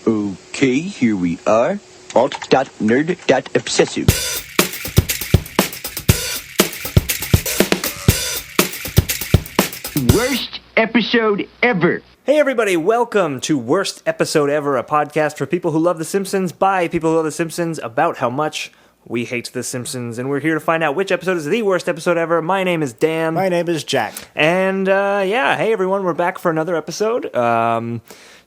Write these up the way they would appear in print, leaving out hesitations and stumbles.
Okay, here we are. Alt.nerd.obsessive. Worst episode ever. Hey everybody, welcome to Worst Episode Ever, a podcast for people who love The Simpsons, by people who love The Simpsons, about how much we hate The Simpsons, and we're here to find out which episode is the worst episode ever. My name is Dan. My name is Jack. And hey everyone, we're back for another episode.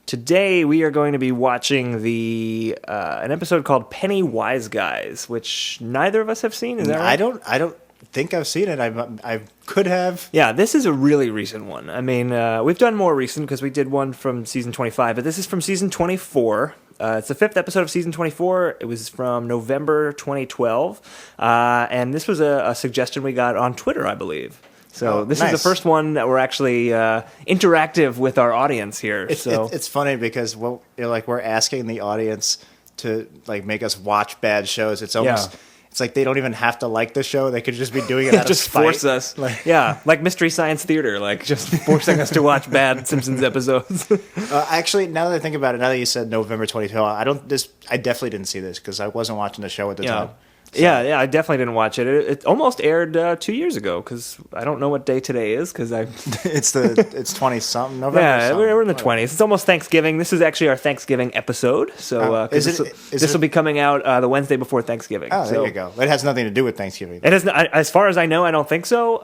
Today we are going to be watching an episode called Penny-Wiseguys, which neither of us have seen, is that right? I don't think I've seen it. I could have. Yeah, this is a really recent one. I mean, we've done more recent because we did one from season 25, but this is from season 24. It's the fifth episode of season 24. It was from November 2012, and this was a suggestion we got on Twitter, I believe. So this is the first one that we're actually interactive with our audience here. It's funny because we're asking the audience to make us watch bad shows. It's almost. Yeah. It's like they don't even have to like the show. They could just be doing it out of just spite. Force us. Like Mystery Science Theater, just forcing us to watch bad Simpsons episodes. Actually, now that I think about it, now that you said November 2012, I definitely didn't see this because I wasn't watching the show at the time. So. Yeah, I definitely didn't watch it. It almost aired 2 years ago because I don't know what day today is because it's 20-something November. Yeah, we're in the 20s. It's almost Thanksgiving. This is actually our Thanksgiving episode. So this will be coming out the Wednesday before Thanksgiving. Oh, there you go. It has nothing to do with Thanksgiving. It has, as far as I know, I don't think so.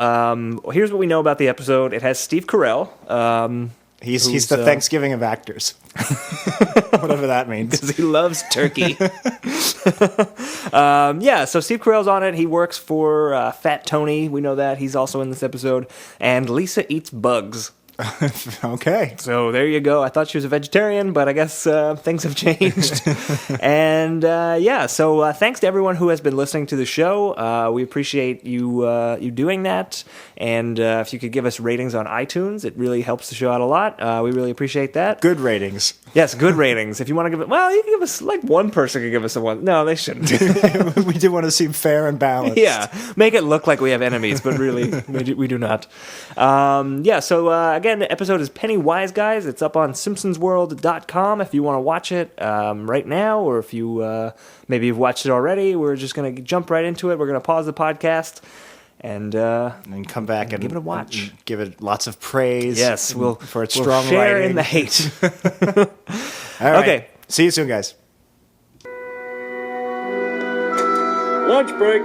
Here's what we know about the episode. It has Steve Carrell. He's the Thanksgiving of actors. Whatever that means. Because he loves turkey. So Steve Carell's on it. He works for Fat Tony. We know that. He's also in this episode. And Lisa eats bugs. Okay. So there you go. I thought she was a vegetarian, but I guess things have changed. And so thanks to everyone who has been listening to the show. We appreciate you doing that. And if you could give us ratings on iTunes, it really helps the show out a lot. We really appreciate that. Good ratings. Yes, good ratings. If you want to give it, you can give us, one person can give us a one. No, they shouldn't. We do want to seem fair and balanced. Yeah, make it look like we have enemies, but really, we do not. Again, the episode is Penny-Wiseguys. It's up on simpsonsworld.com if you want to watch it right now, or if you maybe you've watched it already. We're just going to jump right into it. We're going to pause the podcast and come back and give it a watch. And give it lots of praise. Yes, for its strong share writing. in the hate. All right. Okay. See you soon, guys. Lunch break.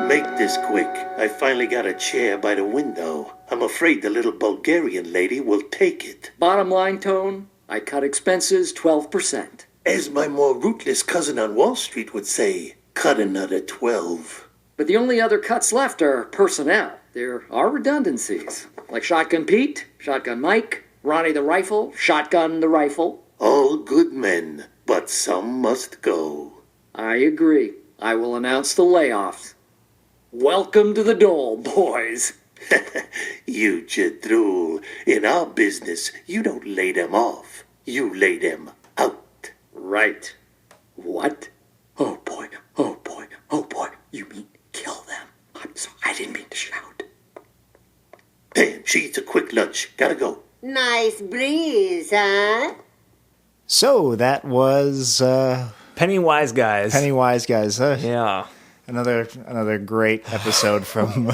Make this quick. I finally got a chair by the window. I'm afraid the little Bulgarian lady will take it. Bottom line, Tone, I cut expenses 12%. As my more rootless cousin on Wall Street would say, cut another 12. But the only other cuts left are personnel. There are redundancies, like Shotgun Pete, Shotgun Mike, Ronnie the Rifle, Shotgun the Rifle. All good men, but some must go. I agree. I will announce the layoffs. Welcome to the dole, boys. You jadrool. In our business, you don't lay them off. You lay them out. Right. What? Oh boy, oh boy, oh boy. You mean kill them? I'm sorry, I didn't mean to shout. Damn, she eats a quick lunch. Gotta go. Nice breeze, huh? So that was Penny-Wiseguys. Penny-Wiseguys. Yeah. Another great episode from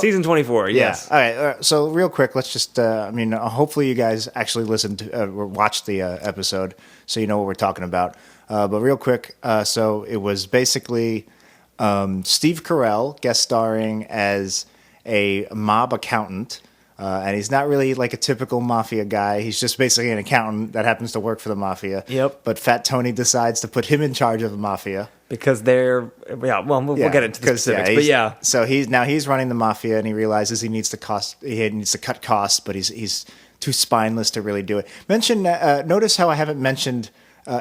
season 24. Yes. Yeah. All right. So real quick, let's just. Hopefully you guys actually listened to or watched the episode, so you know what we're talking about. But real quick, so it was basically Steve Carell guest starring as a mob accountant. And he's not really like a typical mafia guy. He's just basically an accountant that happens to work for the mafia. Yep. But Fat Tony decides to put him in charge of the mafia. Because we'll get into the specifics. So he's running the mafia, and he realizes he needs to cut costs, but he's too spineless to really do it. Notice how I haven't mentioned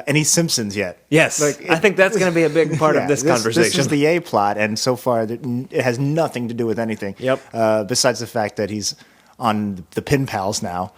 any Simpsons yet. Yes, I think that's going to be a big part of this conversation. This is the A plot, and so far it has nothing to do with anything. Yep. Besides the fact that he's on the Pin Pals now.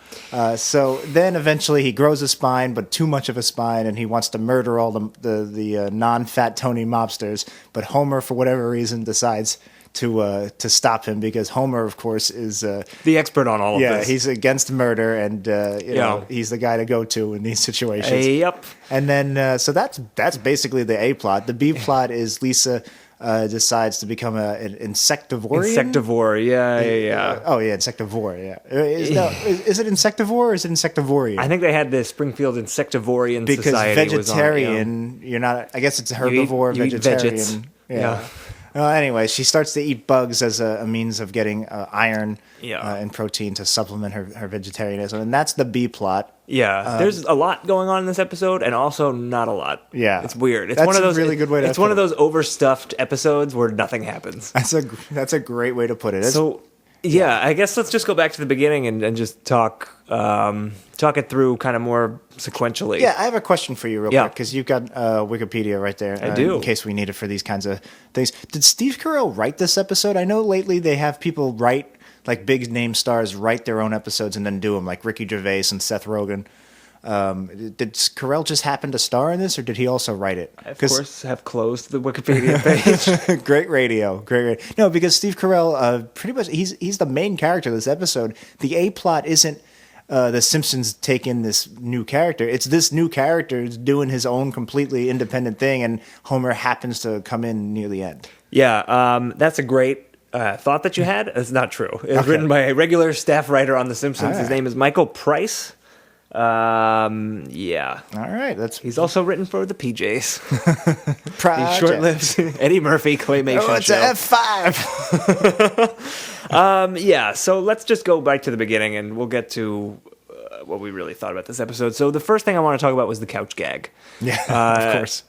So then eventually he grows a spine, but too much of a spine, and he wants to murder all the non-Fat Tony mobsters. But Homer, for whatever reason, decides to stop him because Homer, of course, is The expert on all of yeah, this. he's against murder, and you know, he's the guy to go to in these situations. Yep. And then so that's basically the A plot. The B plot is Lisa decides to become an insectivorian. Insectivore, yeah. Oh yeah, insectivore. Yeah. Is it insectivore or is it insectivorian? I think they had the Springfield Insectivorian because Society vegetarian, was on, you're not. I guess it's herbivore, you eat vegetarian. vegets. Yeah. Well, anyway, she starts to eat bugs as a means of getting iron and protein to supplement her vegetarianism, and that's the B plot. Yeah, there's a lot going on in this episode, and also not a lot. Yeah, it's weird. It's that's one of those a really good way to. It's one of those overstuffed episodes where nothing happens. That's a great way to put it. So yeah, I guess let's just go back to the beginning and just talk it through kind of more sequentially. Yeah, I have a question for you real quick because you've got Wikipedia right there. I do. In case we need it for these kinds of things. Did Steve Carrell write this episode? I know lately they have people write, like big name stars write their own episodes and then do them, like Ricky Gervais and Seth Rogen. Did Carrell just happen to star in this, or did he also write it? I, of course, have closed the Wikipedia page. Great radio. No, because Steve Carell, pretty much, he's the main character of this episode. The A plot isn't the Simpsons take in this new character. It's this new character is doing his own completely independent thing, and Homer happens to come in near the end. Yeah, that's a great thought that you had. It's not true. It was written by a regular staff writer on The Simpsons. His name is Michael Price. Yeah. All right. He's also written for the PJs. The short-lived Eddie Murphy claymation it's show. a F5. Yeah, so let's just go back to the beginning and we'll get to what we really thought about this episode. So the first thing I want to talk about was the couch gag. Yeah, of course.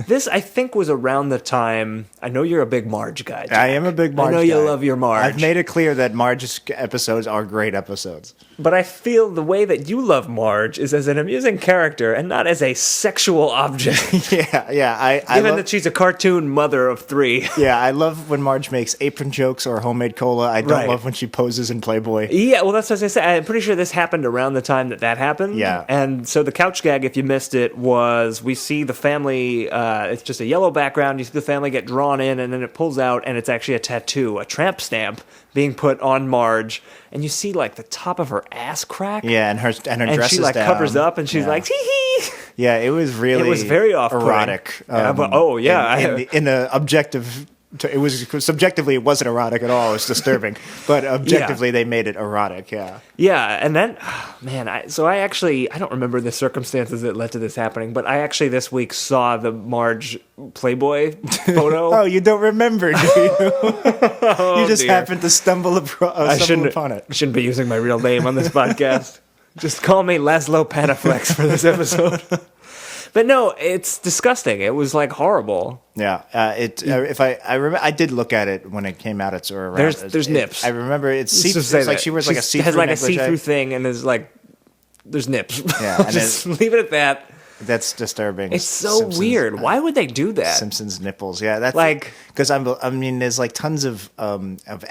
This, I think, was around the time. I know you're a big Marge guy, Jack. I am a big Marge guy. I know you love your Marge. I've made it clear that Marge's episodes are great episodes. But I feel the way that you love Marge is as an amusing character and not as a sexual object. Yeah. Given that she's a cartoon mother of 3. Yeah, I love when Marge makes apron jokes or homemade cola. I don't love when she poses in Playboy. Yeah, well, that's what I said. I'm pretty sure this happened around the time that happened. Yeah. And so the couch gag, if you missed it, was we see the family, it's just a yellow background. You see the family get drawn in, and then it pulls out, and it's actually a tattoo, a tramp stamp being put on Marge. And you see, like, the top of her ass crack. Yeah, and her dress and she, is like, down. covers up, and she's like, hee-hee. Yeah, it was really It was very off-putting. erotic. In the objective... It was subjectively, it wasn't erotic at all. It was disturbing, but objectively, they made it erotic. Yeah, yeah, and then, I don't remember the circumstances that led to this happening, but I actually this week saw the Marge Playboy photo. Oh, you don't remember, do you? You just happened to stumble upon it. I shouldn't be using my real name on this podcast. Just call me Laszlo Panaflex for this episode. But no, it's disgusting. It was like horrible. Yeah, if I remember, I did look at it when it came out. It's around. There's nips. I remember it's like she wears like a see-through. Has like a see-through thing, and there's nips. Yeah, and just leave it at that. That's disturbing. It's so weird. Why would they do that? Simpsons nipples. Yeah, that's like because there's like tons of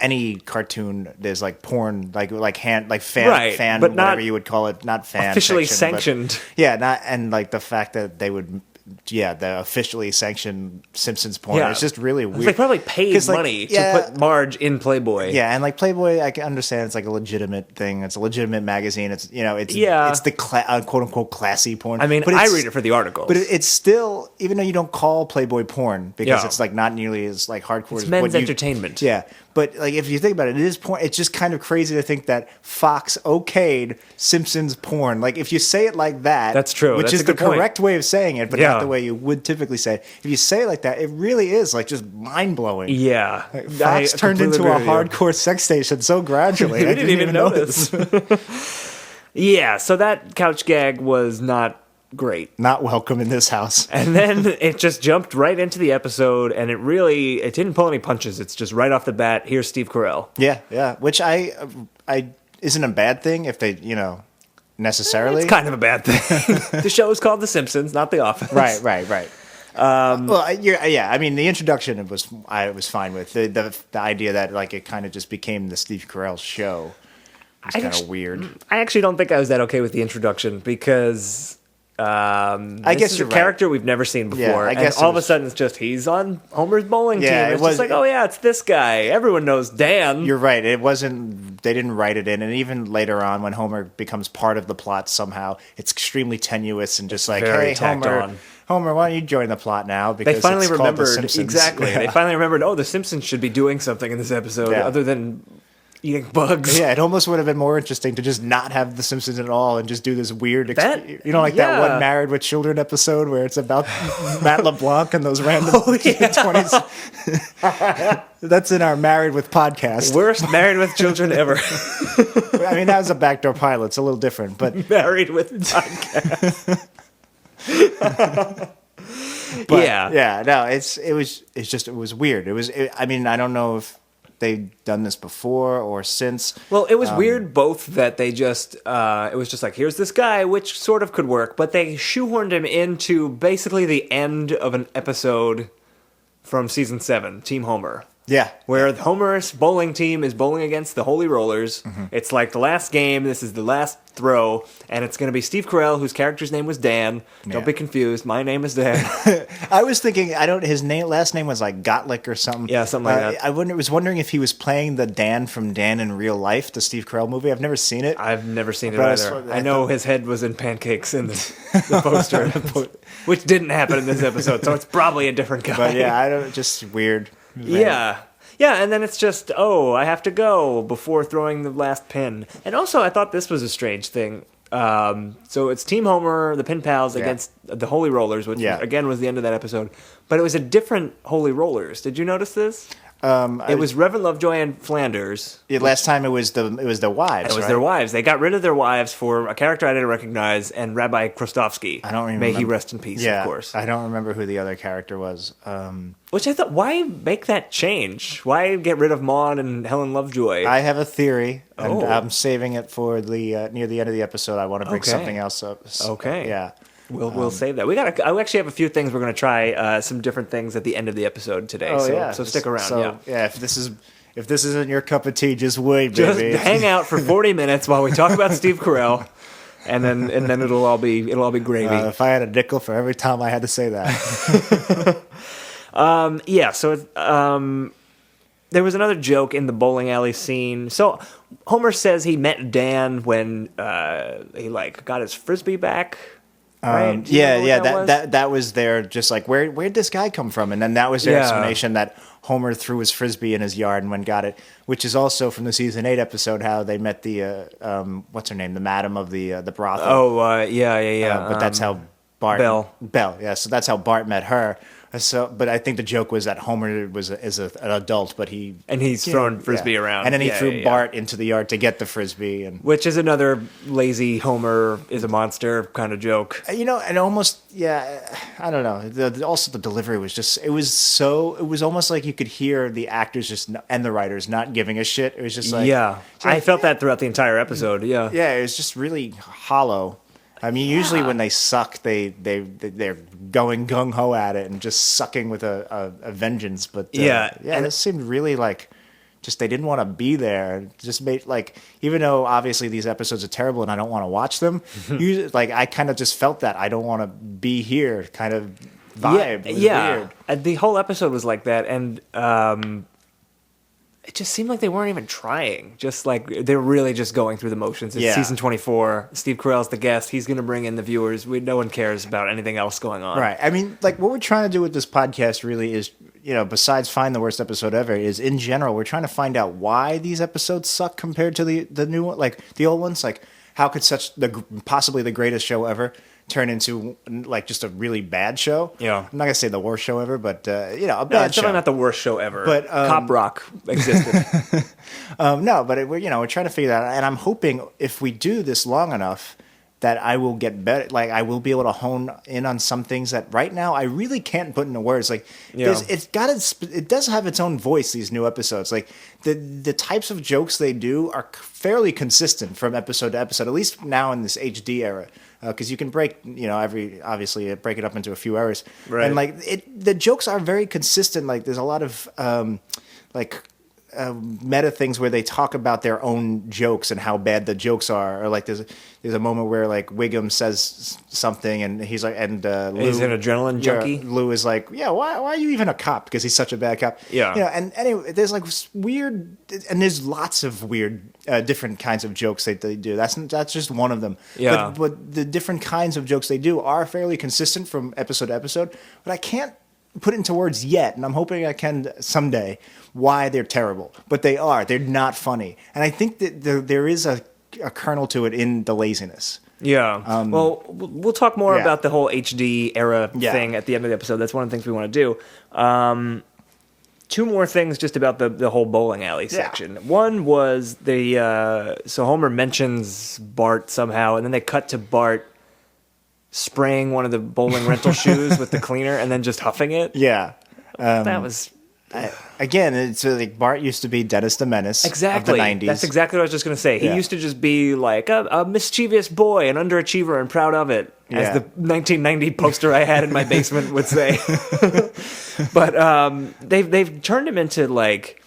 any cartoon. There's like porn, like fan, but whatever you would call it, not fan officially section, sanctioned. And like the fact that they would. Yeah, the officially sanctioned Simpsons porn. Yeah. It's just really weird. They probably paid money to put Marge in Playboy. Yeah, and like Playboy, I can understand it's like a legitimate thing. It's a legitimate magazine. It's it's the quote unquote classy porn. I mean, I read it for the articles, but it's still, even though you don't call Playboy porn because it's like not nearly as like hardcore. It's men's entertainment. Yeah, but like if you think about it, it is porn. It's just kind of crazy to think that Fox okayed Simpsons porn. Like if you say it like that, that's true. Which that's is the correct way of saying it, but not the way you would typically say it. If you say it like that, it really is like just mind blowing. Yeah, like Fox turned into a hardcore sex station so gradually. I didn't even notice. Yeah, so that couch gag was not great. Not welcome in this house. And then it just jumped right into the episode, and it didn't pull any punches. It's just right off the bat, here's Steve Carell. Yeah, which I isn't a bad thing if they, necessarily. It's kind of a bad thing. The show is called The Simpsons, not The Office. Right. I mean, the introduction I was fine with. The idea that like it kind of just became the Steve Carell show was kind of weird. I actually don't think I was that okay with the introduction because I guess is you're a right. character we've never seen before. Yeah, I guess and all it of a was- sudden it's just he's on Homer's bowling team. Yeah, it It's was- just like, oh yeah, it's this guy. Everyone knows Dan. You're right. It wasn't. They didn't write it in, and even later on, when Homer becomes part of the plot somehow, it's extremely tenuous and just like, very hey, tacked Homer, on. Homer, why don't you join the plot now? Because They finally it's called The remembered Simpsons. exactly. Yeah. They finally remembered. Oh, the Simpsons should be doing something in this episode Yeah. other than eating bugs. Yeah, it almost would have been more interesting to just not have The Simpsons at all and just do this weird, That- that yeah. one Married with Children episode where it's about Matt LeBlanc and those random Oh, yeah. 20s. That's in our Married with podcast. Worst Married with Children ever. I mean, that was a backdoor pilot. It's a little different, but Married with podcast. But, yeah. no, it was weird. I mean, I don't know if they've done this before or since. Well, it was weird both that they just, it was just like, here's this guy, which sort of could work, but they shoehorned him into basically the end of an episode from season 7, Team Homer. Yeah, Where the Homer's bowling team is bowling against the Holy Rollers. Mm-hmm. It's like the last game. This is the last throw. And it's going to be Steve Carrell, whose character's name was Dan. Yeah. Don't be confused. My name is Dan. I was thinking, his last name was like Gottlieb or something. Yeah, something like that. I was wondering if he was playing the Dan from Dan in Real Life, the Steve Carell movie. I've never seen it. I've never seen it But I either. saw- I know his head was in pancakes in the poster, which didn't happen in this episode, so it's probably a different guy. But yeah, just weird. Yeah. Yeah, and then it's just, oh, I have to go before throwing the last pin. And also, I thought this was a strange thing. So it's Team Homer, the Pin Pals, against the Holy Rollers, which, again, was the end of that episode. But it was a different Holy Rollers. Did you notice this? It was Reverend Lovejoy and Flanders. Last time it was the wives. It was right? their wives. They got rid of their wives for a character I didn't recognize, and Rabbi Krostovsky. I don't even May he remember. rest in peace, Yeah, of course. I don't remember who the other character was. Which I thought, why make that change? Why get rid of Maud and Helen Lovejoy? I have a theory, and Oh. I'm saving it for the near the end of the episode. I want to bring Okay. something else up. Okay. Yeah. We'll save that. I actually have a few things we're going to try some different things at the end of the episode today. So stick around. So, if this isn't your cup of tea, just wait, Just baby. hang out for 40 minutes while we talk about Steve Carell, and then it'll all be gravy. If I had a nickel for every time I had to say that. Yeah. So there was another joke in the bowling alley scene. So Homer says he met Dan when he got his frisbee back. Right? Do you remember what was? That was their just like where'd this guy come from? And then that was their Yeah. explanation that Homer threw his frisbee in his yard and went got it, which is also from the season 8 episode how they met the what's her name, the madam of the brothel. Oh, yeah. But that's how Bart Belle. yeah. So that's how Bart met her. So, but I think the joke was that Homer is an adult, but he's throwing frisbee around. and then he Yeah, threw yeah. Bart into the yard to get the frisbee, and Which is another lazy Homer is a monster kind of joke. and almost I don't know. Also, the delivery was just it was almost like you could hear the actors and the writers not giving a shit. It was just like I felt that throughout the entire episode. Yeah. it was just really hollow. I mean, usually when they suck, they're going gung ho at it and just sucking with a vengeance. But and this seemed really like just they didn't want to be there. It just made even though obviously these episodes are terrible and I don't want to watch them, I kind of just felt that I don't want to be here kind of vibe. It was weird. The whole episode was like that, and it just seemed like they weren't even trying. Just like they're really just going through the motions. It's season 24. Steve Carell's the guest. He's going to bring in the viewers. No one cares about anything else going on. Right. I mean, what we're trying to do with this podcast really is, besides find the worst episode ever, is in general, we're trying to find out why these episodes suck compared to the new one, like the old ones. Like, how could possibly the greatest show ever turn into just a really bad show? Yeah. I'm not gonna say the worst show ever, but a No, bad it's show. definitely not the worst show ever. But, Cop Rock existed. No, but we're trying to figure that out, and I'm hoping if we do this long enough that I will get better. Like I will be able to hone in on some things that right now I really can't put into words. Like it does have its own voice. These new episodes, like the types of jokes they do are fairly consistent from episode to episode. At least now in this HD era. Because you can break it up into a few hours, right? And the jokes are very consistent. Like there's a lot of meta things where they talk about their own jokes and how bad the jokes are. Or like there's a moment where like Wiggum says something and he's like, and Lou, he's an adrenaline junkie. Lou is like, yeah, why are you even a cop? Because he's such a bad cop. Yeah. And anyway, there's like weird, and there's lots of weird, different kinds of jokes that they do. That's just one of them. Yeah. But the different kinds of jokes they do are fairly consistent from episode to episode. But I can't put it into words yet, and I'm hoping I can someday, why they're terrible. But they are. They're not funny. And I think that there is a kernel to it in the laziness. Yeah. Well, we'll talk more about the whole HD era thing at the end of the episode. That's one of the things we want to do. Two more things just about the whole bowling alley section. One was so Homer mentions Bart somehow, and then they cut to Bart spraying one of the bowling rental shoes with the cleaner and then just huffing it. Yeah. That was... Again, it's like Bart used to be Dennis the Menace of the 90s. That's exactly what I was just going to say. He used to just be like a mischievous boy, an underachiever, and proud of it, as the 1990 poster I had in my basement would say. But they've turned him into like...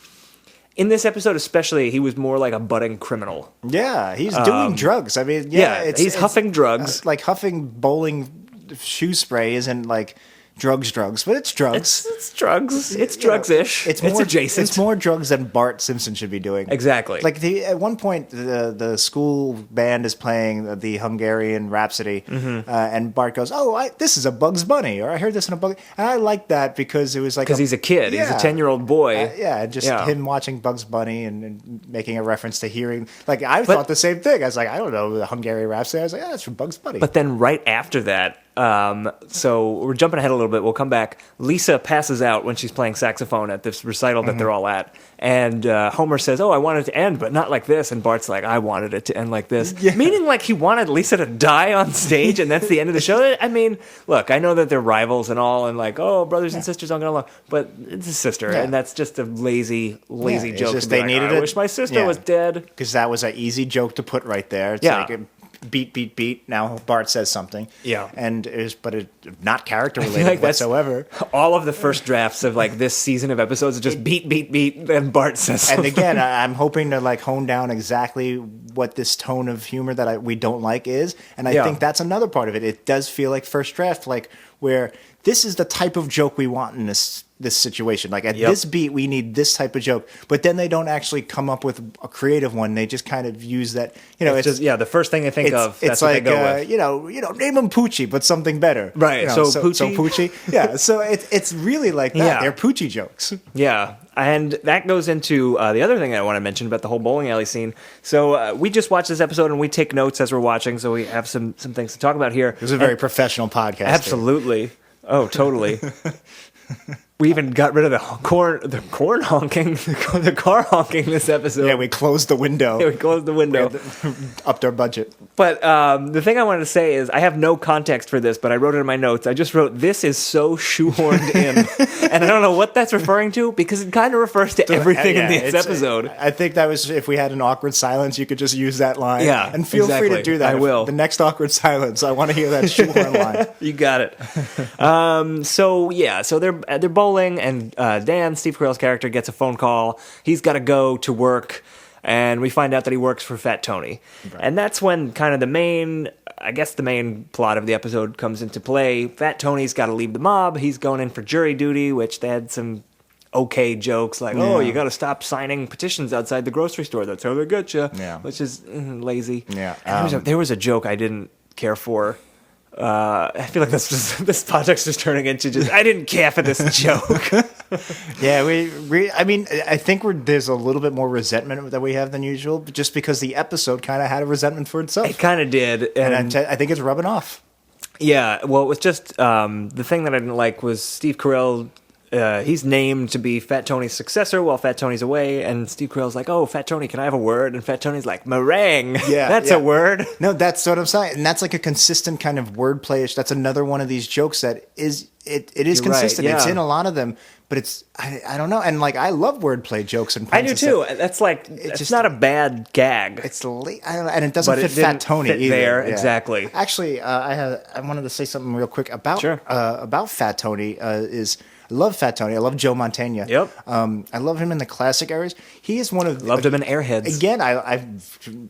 In this episode especially, he was more like a budding criminal. Yeah, he's doing drugs. I mean, he's huffing drugs. Like huffing bowling shoe spray isn't like drugs, but it's drugs. It's drugs. It's drugs-ish. It's adjacent. It's more drugs than Bart Simpson should be doing. Exactly. Like at one point, the school band is playing the Hungarian Rhapsody, and Bart goes, "Oh, this is a Bugs Bunny," or "I heard this in a Bug," and I like that because it was like he's a kid. He's a 10-year-old boy. Him watching Bugs Bunny and making a reference to hearing. Like I thought the same thing. I was like, I don't know the Hungarian Rhapsody. I was like, that's from Bugs Bunny. But then right after that. So we're jumping ahead a little bit. We'll come back. Lisa passes out when she's playing saxophone at this recital that they're all at. And Homer says, "Oh, I wanted it to end, but not like this." And Bart's like, "I wanted it to end like this." Yeah. Meaning like he wanted Lisa to die on stage and that's the end of the show. I mean, look, I know that they're rivals and all and like, oh, brothers and sisters don't get along. But it's a sister. Yeah. And that's just a lazy joke. Just they needed I wish my sister was dead. Because that was an easy joke to put right there. It's like beat. Now Bart says something. Yeah. And it's not character related like whatsoever. All of the first drafts of like this season of episodes are just beat, and Bart says something. And again, I'm hoping to like hone down exactly what this tone of humor that we don't like is. And I think that's another part of it. It does feel like first draft, like where this is the type of joke we want in this situation. Like at this beat, we need this type of joke. But then they don't actually come up with a creative one. They just kind of use that. It's just the first thing they think of. That's what they go with. Name them Poochie, but something better. Right. So Poochie. Yeah. So it's really like that. Yeah. They're Poochie jokes. Yeah. And that goes into the other thing I want to mention about the whole bowling alley scene. So we just watched this episode and we take notes as we're watching, so we have some things to talk about here. It was a very professional podcast. Absolutely. Oh, totally. We even got rid of the corn honking, the car honking this episode. Yeah, we closed the window. Upped our budget. But the thing I wanted to say is I have no context for this, but I wrote it in my notes. I just wrote, "This is so shoehorned in." And I don't know what that's referring to because it kind of refers to everything in this episode. I think that was, if we had an awkward silence, you could just use that line. Yeah, and feel free to do that. I will. The next awkward silence, I want to hear that shoehorn line. You got it. So they're bowling, and Dan, Steve Carell's character, gets a phone call. He's got to go to work, and we find out that he works for Fat Tony. Right. And that's when kind of the main plot of the episode comes into play. Fat Tony's got to leave the mob. He's going in for jury duty, which they had some okay jokes like, "Oh, you got to stop signing petitions outside the grocery store. That's how they get you," which is lazy. Yeah. And there was a joke I didn't care for. I feel like this project's just turning into just I didn't care for this joke. Yeah, I think there's a little bit more resentment that we have than usual, just because the episode kind of had a resentment for itself. It kind of did, and I think it's rubbing off. Yeah, well, it was just the thing that I didn't like was Steve Carell. He's named to be Fat Tony's successor while Fat Tony's away, and Steve Carell's like, "Oh, Fat Tony, can I have a word?" And Fat Tony's like, "Meringue." Yeah, that's a word. No, that's what I'm saying, and that's like a consistent kind of wordplayish. That's another one of these jokes that is consistent. Right, it's in a lot of them, but it's I don't know, and like I love wordplay jokes and I do too. That's like it's not a bad gag. It's and it doesn't fit Fat Tony either. There exactly. Actually, I wanted to say something real quick about Fat Tony. I love Fat Tony. I love Joe Mantegna. Yep. I love him in the classic eras. He is one of Loved him in Airheads. Again, I'm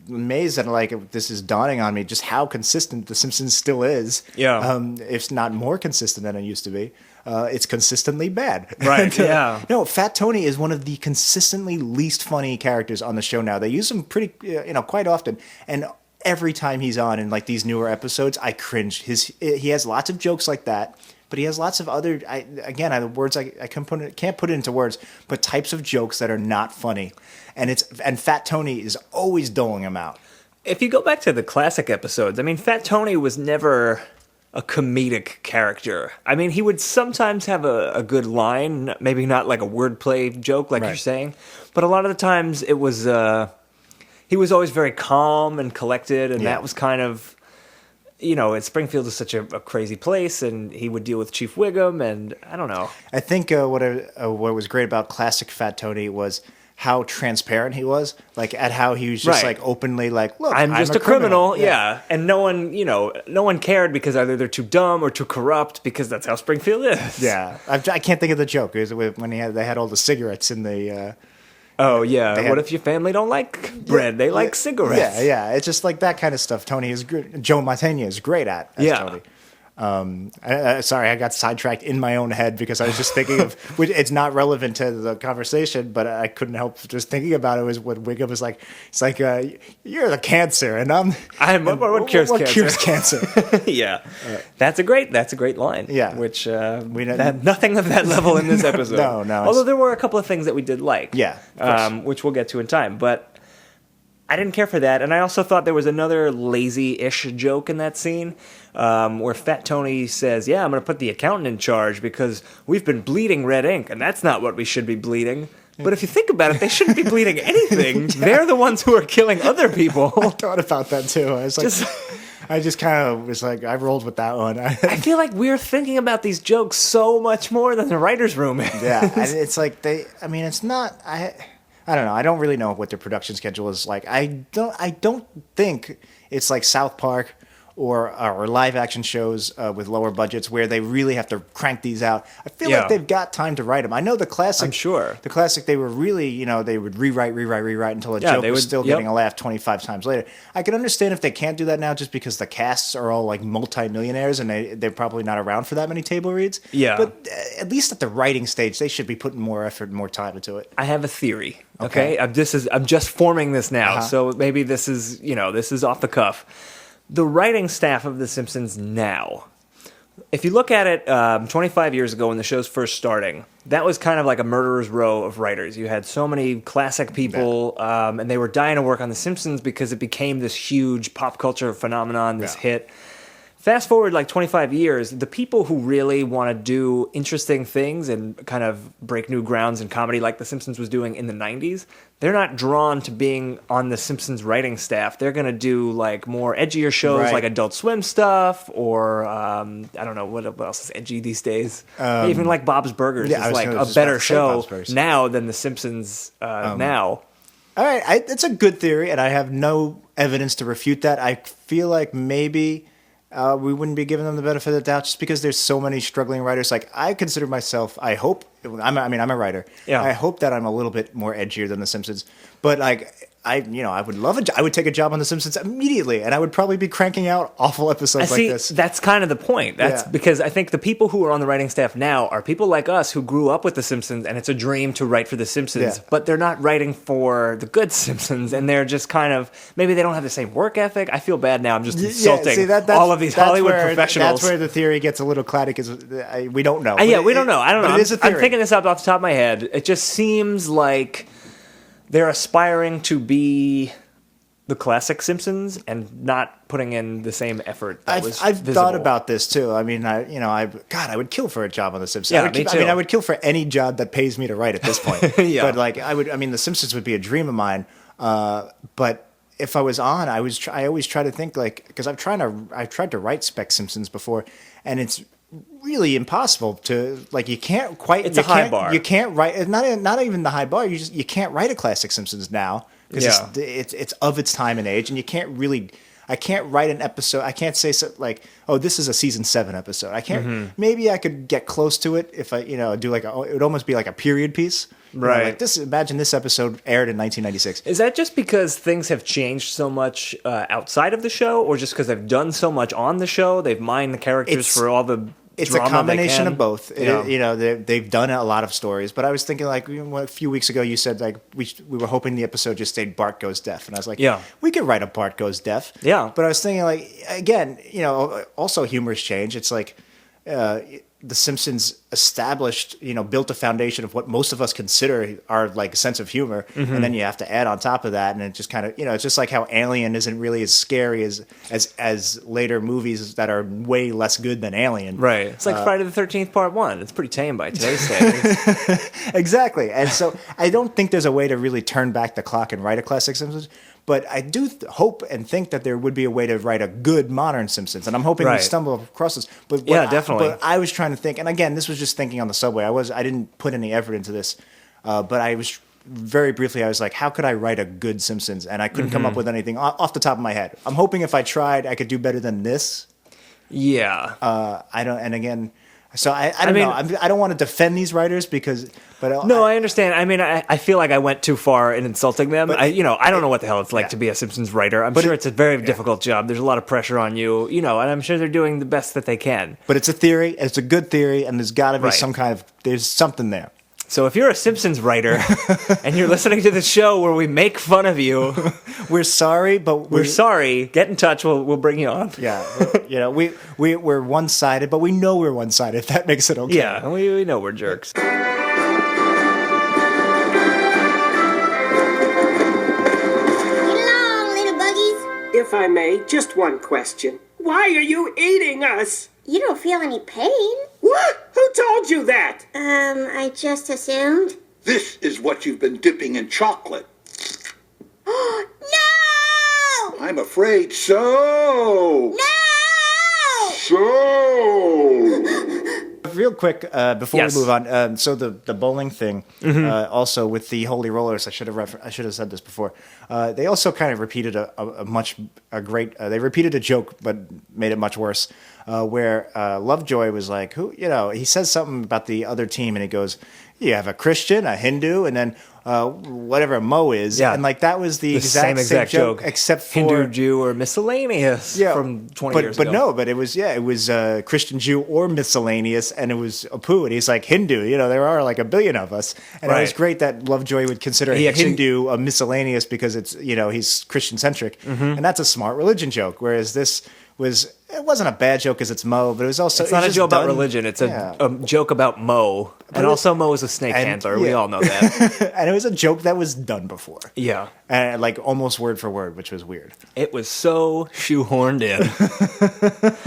amazed that like this is dawning on me just how consistent The Simpsons still is. Yeah. If not more consistent than it used to be. It's consistently bad. Right, And, yeah. No, Fat Tony is one of the consistently least funny characters on the show now. They use him pretty, quite often. And every time he's on in like these newer episodes, I cringe. He has lots of jokes like that, but he has lots of other, I can't put it into words, but types of jokes that are not funny. And Fat Tony is always doling them out. If you go back to the classic episodes, I mean, Fat Tony was never a comedic character. I mean, he would sometimes have a good line, maybe not like a wordplay joke like you're saying, but a lot of the times it was, he was always very calm and collected, and that was kind of, Springfield is such a crazy place, and he would deal with Chief Wiggum, and I don't know. I think what was great about classic Fat Tony was how transparent he was, like at how he was just like openly like, look, I'm just a criminal. Yeah. And no one cared because either they're too dumb or too corrupt, because that's how Springfield is. Yeah. I can't think of the joke. It was when they had all the cigarettes in the oh yeah. What if your family don't like bread? They like cigarettes. Yeah. It's just like that kind of stuff. Tony is good. Joe Mantegna is great at as Tony. Sorry, I got sidetracked in my own head because I was just thinking of, which it's not relevant to the conversation, but I couldn't help just thinking about it was when Wiggum was like, it's like, you're the cancer, and what cures cancer? Yeah. That's a great line. Yeah. Which, we had nothing of that level in this episode. No. Although there were a couple of things that we did like. Yeah. Which we'll get to in time, but I didn't care for that, and I also thought there was another lazy-ish joke in that scene where Fat Tony says, yeah, I'm going to put the accountant in charge because we've been bleeding red ink, and that's not what we should be bleeding. But if you think about it, they shouldn't be bleeding anything. They're the ones who are killing other people. I thought about that, too. I was like... I just kind of was like, I rolled with that one. I feel like we're thinking about these jokes so much more than the writer's room is. Yeah, and it's like it's not... I don't know. I don't really know what their production schedule is like. I don't think it's like South Park or live action shows with lower budgets where they really have to crank these out. I feel like they've got time to write them. I know the classic. I'm sure. The classic, they were really, they would rewrite until a joke was still getting a laugh 25 times later. I can understand if they can't do that now just because the casts are all like multi-millionaires and they're probably not around for that many table reads. Yeah. But at least at the writing stage, they should be putting more effort and more time into it. I have a theory. Okay. I'm just forming this now, so maybe this is off the cuff. The writing staff of The Simpsons now, if you look at it 25 years ago when the show's first starting, that was kind of like a murderer's row of writers. You had so many classic people, and they were dying to work on The Simpsons because it became this huge pop culture phenomenon, this hit. Fast forward like 25 years, the people who really want to do interesting things and kind of break new grounds in comedy like The Simpsons was doing in the 90s, they're not drawn to being on The Simpsons writing staff. They're going to do like more edgier shows like Adult Swim stuff or I don't know, what else is edgy these days? Even like Bob's Burgers is like a better show now than The Simpsons now. All right, it's a good theory, and I have no evidence to refute that. I feel like maybe... we wouldn't be giving them the benefit of the doubt just because there's so many struggling writers. Like, I consider myself, I'm a writer. Yeah. I hope that I'm a little bit more edgier than The Simpsons. But, like, I would love I would take a job on The Simpsons immediately, and I would probably be cranking out awful episodes like this. That's kind of the point. That's because I think the people who are on the writing staff now are people like us who grew up with The Simpsons, and it's a dream to write for The Simpsons, but they're not writing for the good Simpsons, and they're just kind of, maybe they don't have the same work ethic. I feel bad now. I'm just insulting all of these Hollywood professionals. That's where the theory gets a little claddick, is we don't know. We don't know. I don't know. It is a theory. I'm picking this up off the top of my head. It just seems like they're aspiring to be the classic Simpsons and not putting in the same effort that was I've visible. thought about this too. I mean, I would kill for a job on The Simpsons. Yeah, me too. I mean, I would kill for any job that pays me to write at this point. But like, The Simpsons would be a dream of mine. But if I was on, I always try to think like, because I've tried to write spec Simpsons before, and it's really impossible to, like, you can't quite. It's a high bar. You can't write, not even the high bar. You can't write a classic Simpsons now because it's of its time and age, and you can't really. I can't write an episode. I can't say like, oh, this is a season 7 episode. I can't. Maybe I could get close to it if I, do like it would almost be like a period piece. Right. Like this. Imagine this episode aired in 1996. Is that just because things have changed so much outside of the show, or just because they've done so much on the show? They've mined the characters for all the. It's a combination of both. Yeah. They've done a lot of stories, but I was thinking like a few weeks ago, you said like we were hoping the episode just stayed Bart goes deaf, and I was like, yeah, we could write a Bart goes deaf. Yeah, but I was thinking like again, also humor's change. It's like. The Simpsons established, built a foundation of what most of us consider our like sense of humor, and then you have to add on top of that, and it just kind of, it's just like how Alien isn't really as scary as later movies that are way less good than Alien. Right. It's like Friday the 13th Part 1. It's pretty tame by today's standards. Exactly, and so I don't think there's a way to really turn back the clock and write a classic Simpsons. But I do hope and think that there would be a way to write a good modern Simpsons, and I'm hoping we stumble across this. But definitely. But I was trying to think, and again, this was just thinking on the subway. I didn't put any effort into this, but I was very briefly. I was like, how could I write a good Simpsons? And I couldn't come up with anything off the top of my head. I'm hoping if I tried, I could do better than this. Yeah. I don't. And again. So I don't know. I don't want to defend these writers I understand. I mean, I feel like I went too far in insulting them. But, I don't know what the hell it's like to be a Simpsons writer. I'm sure it's a very difficult job. There's a lot of pressure on you, and I'm sure they're doing the best that they can. But it's a theory. It's a good theory, and there's got to be there's something there. So if you're a Simpsons writer and you're listening to the show where we make fun of you, we're sorry, but we're sorry. Get in touch. We'll bring you on. Yeah, we're one-sided, but we know we're one-sided. That makes it okay. Yeah, we know we're jerks. Hello, little buggies. If I may, just one question. Why are you eating us? You don't feel any pain? What? Who told you that? I just assumed. This is what you've been dipping in chocolate. No! I'm afraid so. No! So. Real quick, before we move on, so the bowling thing, also with the holy rollers, I should have said this before. They also kind of repeated they repeated a joke, but made it much worse. Where Lovejoy was like, he says something about the other team, and he goes, you have a Christian, a Hindu, and then whatever Mo is. Yeah. And like that was the same joke, except for Hindu, Jew, or miscellaneous from 20 years ago. But no, but it was Christian, Jew, or miscellaneous, and it was Apu, and he's like Hindu. There are like a billion of us, and it was great that Lovejoy would consider Hindu a miscellaneous because it's he's Christian centric, and that's a smart religion joke. Whereas this it wasn't a bad joke because it's Mo, but it was also it's not a joke about religion. It's a joke about Mo, and also Mo is a snake handler. We all know that, and it was a joke that was done before. Yeah, and like almost word for word, which was weird. It was so shoehorned in.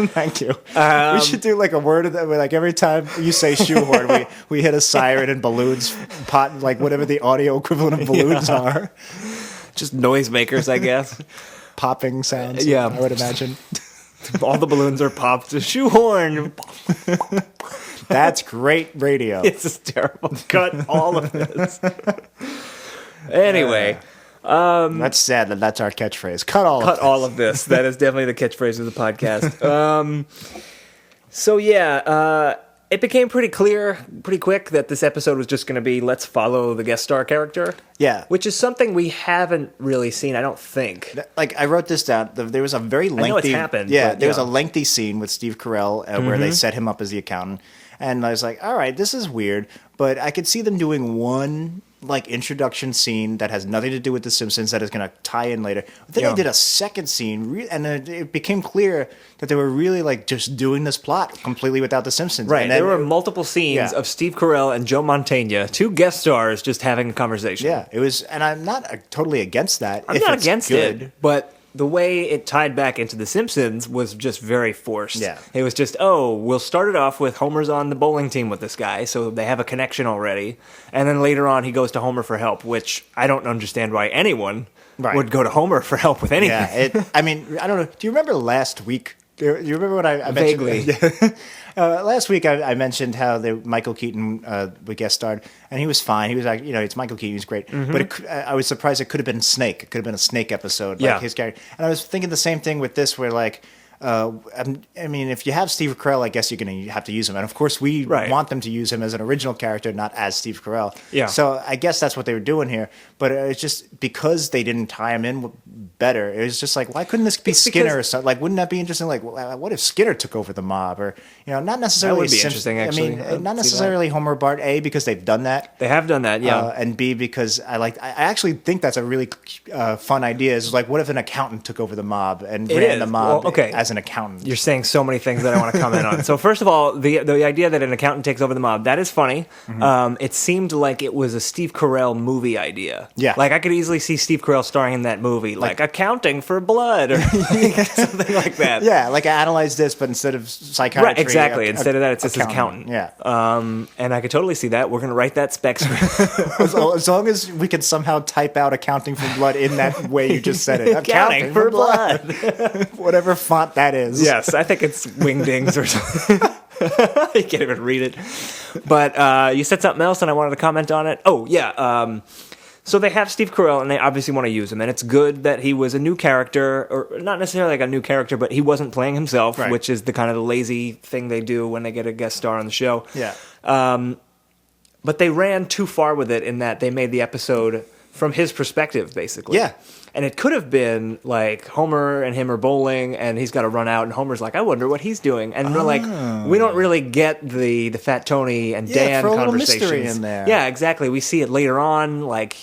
Thank you. We should do like a word of that. Like every time you say shoehorn, we hit a siren and balloons pot, like whatever the audio equivalent of balloons are. Just noisemakers, I guess. Popping sounds. Yeah, I would imagine. All the balloons are popped. A shoehorn. That's great radio. It's just terrible. Cut all of this. Anyway. That's sad that's our catchphrase. Cut all of this. That is definitely the catchphrase of the podcast. It became pretty clear pretty quick that this episode was just going to be let's follow the guest star character. Yeah. Which is something we haven't really seen, I don't think. Like, I wrote this down. There was a very lengthy... I know it's happened. Yeah, there was a lengthy scene with Steve Carrell where they set him up as the accountant. And I was like, all right, this is weird. But I could see them doing one like introduction scene that has nothing to do with The Simpsons that is going to tie in later. But then they did a second scene, and it became clear that they were really like just doing this plot completely without The Simpsons. Right. And then, there were multiple scenes of Steve Carell and Joe Mantegna, two guest stars, just having a conversation. Yeah, it was, and I'm not totally against that. I'm not against it, but the way it tied back into The Simpsons was just very forced. Yeah. It was just, we'll start it off with Homer's on the bowling team with this guy, so they have a connection already. And then later on, he goes to Homer for help, which I don't understand why anyone would go to Homer for help with anything. Yeah, I mean, I don't know. Do you remember last week You remember what I mentioned? Vaguely. Last week I mentioned how Michael Keaton would guest starred, and he was fine. He was like, it's Michael Keaton, he's great. But I was surprised it could have been Snake. It could have been a Snake episode, like his character. And I was thinking the same thing with this, where like, I mean, if you have Steve Carell, I guess you're going to have to use him. And of course, we want them to use him as an original character, not as Steve Carell. Yeah. So I guess that's what they were doing here. But it's just because they didn't tie him in better. It was just like, why couldn't this be Skinner or something? Like, wouldn't that be interesting? Like, what if Skinner took over the mob? Or, not necessarily. That would be interesting, actually. I mean, not necessarily Homer Bart, A, because they've done that. They have done that, yeah. And B, because I actually think that's a really fun idea. Is like, what if an accountant took over the mob and ran the mob as an accountant? You're saying so many things that I want to comment on. So first of all, the idea that an accountant takes over the mob, that is funny. It seemed like it was a Steve Carell movie idea. Yeah. Like I could easily see Steve Carell starring in that movie, like accounting for blood or something like that. Yeah, like analyze this, but instead of psychiatry. Right, exactly. Instead of that, it's just accountant. Yeah. And I could totally see that. We're going to write that spec script. As long as we can somehow type out accounting for blood in that way you just said it. Accounting for blood. Whatever font that is. Yes, I think it's Wingdings or something. You can't even read it. But you said something else, and I wanted to comment on it. Oh, yeah. So they have Steve Carell, and they obviously want to use him. And it's good that he was a new character, or not necessarily like a new character, but he wasn't playing himself, which is the kind of the lazy thing they do when they get a guest star on the show. Yeah. But they ran too far with it in that they made the episode from his perspective, basically. Yeah. And it could have been like Homer and him are bowling, and he's got to run out, and Homer's like, I wonder what he's doing. And we're like, we don't really get the Fat Tony and Dan throw a little conversations. mystery in there. Yeah, exactly. We see it later on, like.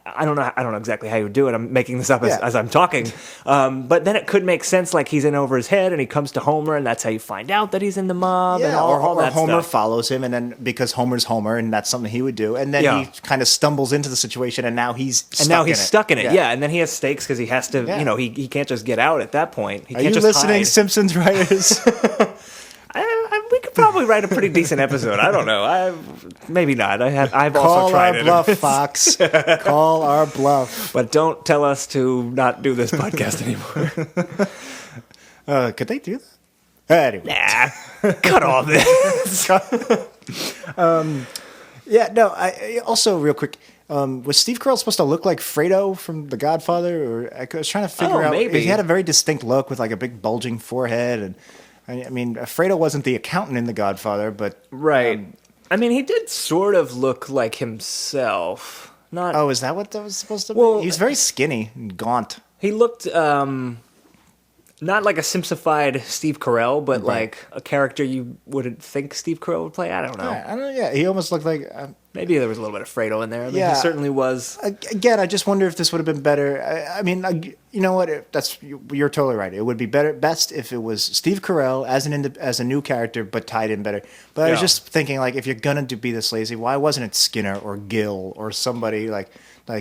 I don't know exactly how you would do it. I'm making this up as I'm talking. But then it could make sense, like he's in over his head and he comes to Homer, and that's how you find out that he's in the mob. Yeah, and all that Homer stuff. follows him, and then because Homer's Homer, and that's something he would do, and then he kind of stumbles into the situation, and now he's stuck in it. Yeah, and then he has stakes because he has to. He can't just get out at that point. He Are can't you just listening, hide. Simpsons writers? We could probably write a pretty decent episode. I don't know. Maybe not. I've also tried it. Call our bluff, Fox. Call our bluff. But don't tell us to not do this podcast anymore. Could they do that? Anyway. Nah. Cut all this. Yeah, no, also, real quick, was Steve Carell supposed to look like Fredo from The Godfather? Or I was trying to figure out. Maybe. He had a very distinct look with like a big bulging forehead, and I mean, Fredo wasn't the accountant in The Godfather, but right. I mean, he did sort of look like himself. Not. Oh, is that what that was supposed to be? Well, He's very skinny and gaunt. He looked not like a Simplified Steve Carell, but like a character you wouldn't think Steve Carell would play. I don't know. Yeah, I don't know. Yeah, he almost looked like. Maybe there was a little bit of Fredo in there. I mean, Yeah. he certainly was. Again, I just wonder if this would have been better. I mean, you know what? You're totally right. It would be best if it was Steve Carell as a new character, but tied in better. But I was just thinking, like, if you're gonna be this lazy, why wasn't it Skinner or Gil or somebody like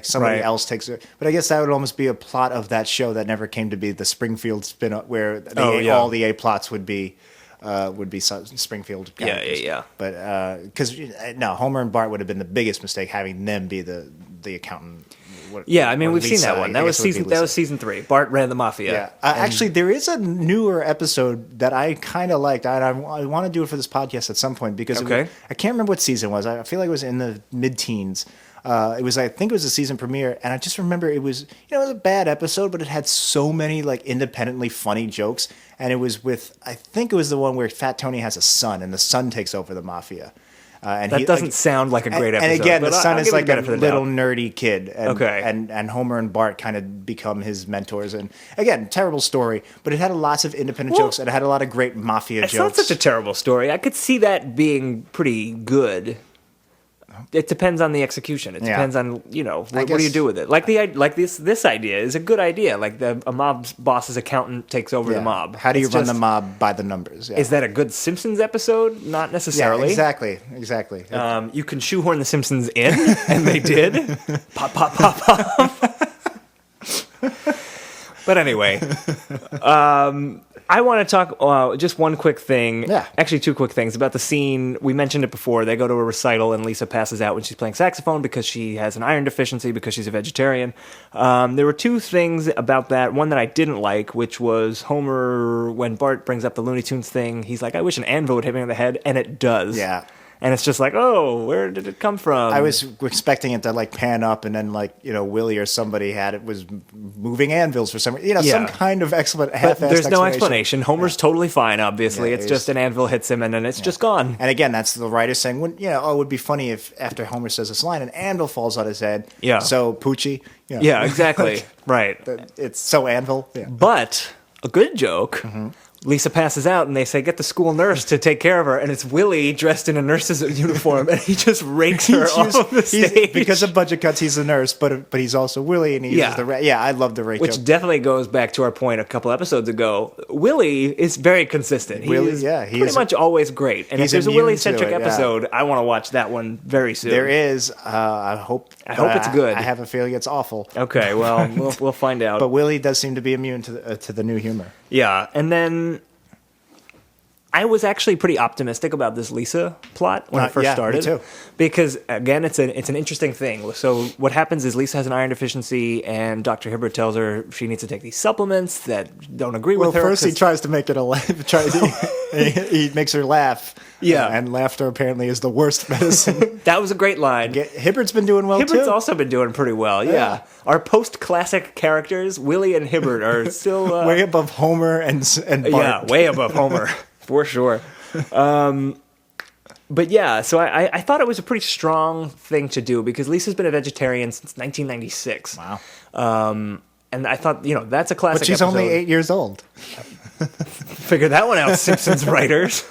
somebody else takes it? But I guess that would almost be a plot of that show that never came to be, the Springfield spin-off, where all the A plots would be Springfield characters. Yeah. But because Homer and Bart would have been the biggest mistake, having them be the accountant. I mean, we've seen that one. That was season 3. Bart ran the mafia. Yeah. Actually, there is a newer episode that I kind of liked. I want to do it for this podcast at some point because I can't remember what season it was. I feel like it was in the mid-teens. I think it was a season premiere, and I just remember it was a bad episode, but it had so many like independently funny jokes, and it was I think it was the one where Fat Tony has a son, and the son takes over the mafia. And that doesn't sound like a great episode. And again, the son is like a little nerdy kid, and Homer and Bart kind of become his mentors. And again, terrible story, but it had lots of independent jokes, and it had a lot of great mafia jokes. It's not such a terrible story. I could see that being pretty good. It depends on the execution. It depends on what do you do with it. Like this idea is a good idea. Like a mob boss's accountant takes over the mob. How do you run the mob by the numbers? Yeah. Is that a good Simpsons episode? Not necessarily. Yeah, exactly. You can shoehorn the Simpsons in, and they did. Pop, pop, pop, pop. But anyway, I want to talk just one quick thing. Yeah. Actually, two quick things about the scene. We mentioned it before. They go to a recital and Lisa passes out when she's playing saxophone because she has an iron deficiency because she's a vegetarian. There were two things about that. One that I didn't like, which was Homer, when Bart brings up the Looney Tunes thing, he's like, I wish an anvil would hit me on the head, and it does. Yeah. And it's just like, oh, where did it come from? I was expecting it to like pan up and then like, Willie or somebody was moving anvils for some reason. Some kind of But half-assed there's no explanation. Homer's totally fine, obviously. Yeah, it's just an anvil hits him and then it's just gone. And again, that's the writer saying, it would be funny if after Homer says this line, an anvil falls on his head. Yeah. So Poochie. Yeah, exactly. Right. It's so anvil. Yeah. But a good joke. Mm-hmm. Lisa passes out, and they say, get the school nurse to take care of her. And it's Willie dressed in a nurse's uniform, and he just rakes her off the stage. Because of budget cuts, he's the nurse, but he's also Willie, and he uses the I love the rake Which joke. definitely goes back to our point a couple episodes ago. Willie is very consistent. He is pretty much always great. And if there's a Willie-centric episode, I want to watch that one very soon. There is. I hope it's good. I have a feeling it's awful. Okay, well, we'll find out. But Willie does seem to be immune to the new humor. Yeah, and then I was actually pretty optimistic about this Lisa plot when it first started. Me too. Because again, it's an interesting thing. So what happens is Lisa has an iron deficiency, and Dr. Hibbert tells her she needs to take these supplements that don't agree with her. Well, first he tries to make it a laugh. He makes her laugh. Yeah, and laughter apparently is the worst medicine. That was a great line. Hibbert's been doing well too. Hibbert's also been doing pretty well. Yeah. Our post-classic characters, Willie and Hibbert, are still way above Homer and Bart. Yeah, way above Homer. For sure. But yeah, so I thought it was a pretty strong thing to do because Lisa's been a vegetarian since 1996. Wow. And I thought, that's a classic But she's episode. only 8 years old. Figure that one out, Simpsons writers.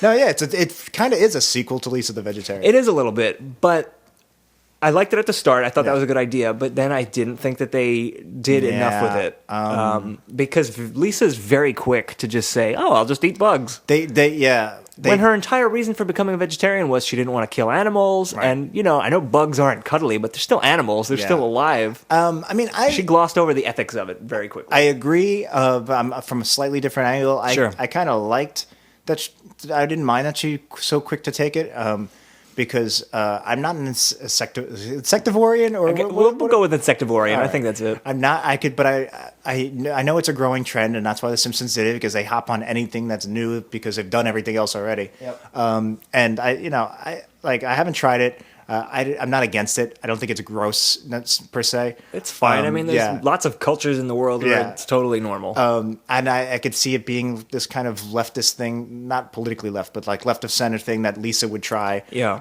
No, yeah, it kind of is a sequel to Lisa the Vegetarian. It is a little bit, but I liked it at the start. I thought that was a good idea, but then I didn't think that they did enough with it. Because Lisa's very quick to just say, "Oh, I'll just eat bugs." When her entire reason for becoming a vegetarian was she didn't want to kill animals, and I know bugs aren't cuddly, but they're still animals. They're still alive. She glossed over the ethics of it very quickly. I agree. From a slightly different angle, Sure. I kind of liked that. I didn't mind that she was so quick to take it. Because I'm not an insectivorian, or we'll go with insectivorian. Right. I think that's it. I'm not. but I know it's a growing trend, and that's why the Simpsons did it, because they hop on anything that's new because they've done everything else already. Yep. And I haven't tried it. I'm not against it. I don't think it's gross per se. It's fine. There's lots of cultures in the world where it's totally normal. And I could see it being this kind of leftist thing, not politically left, but like left of center thing that Lisa would try. Yeah.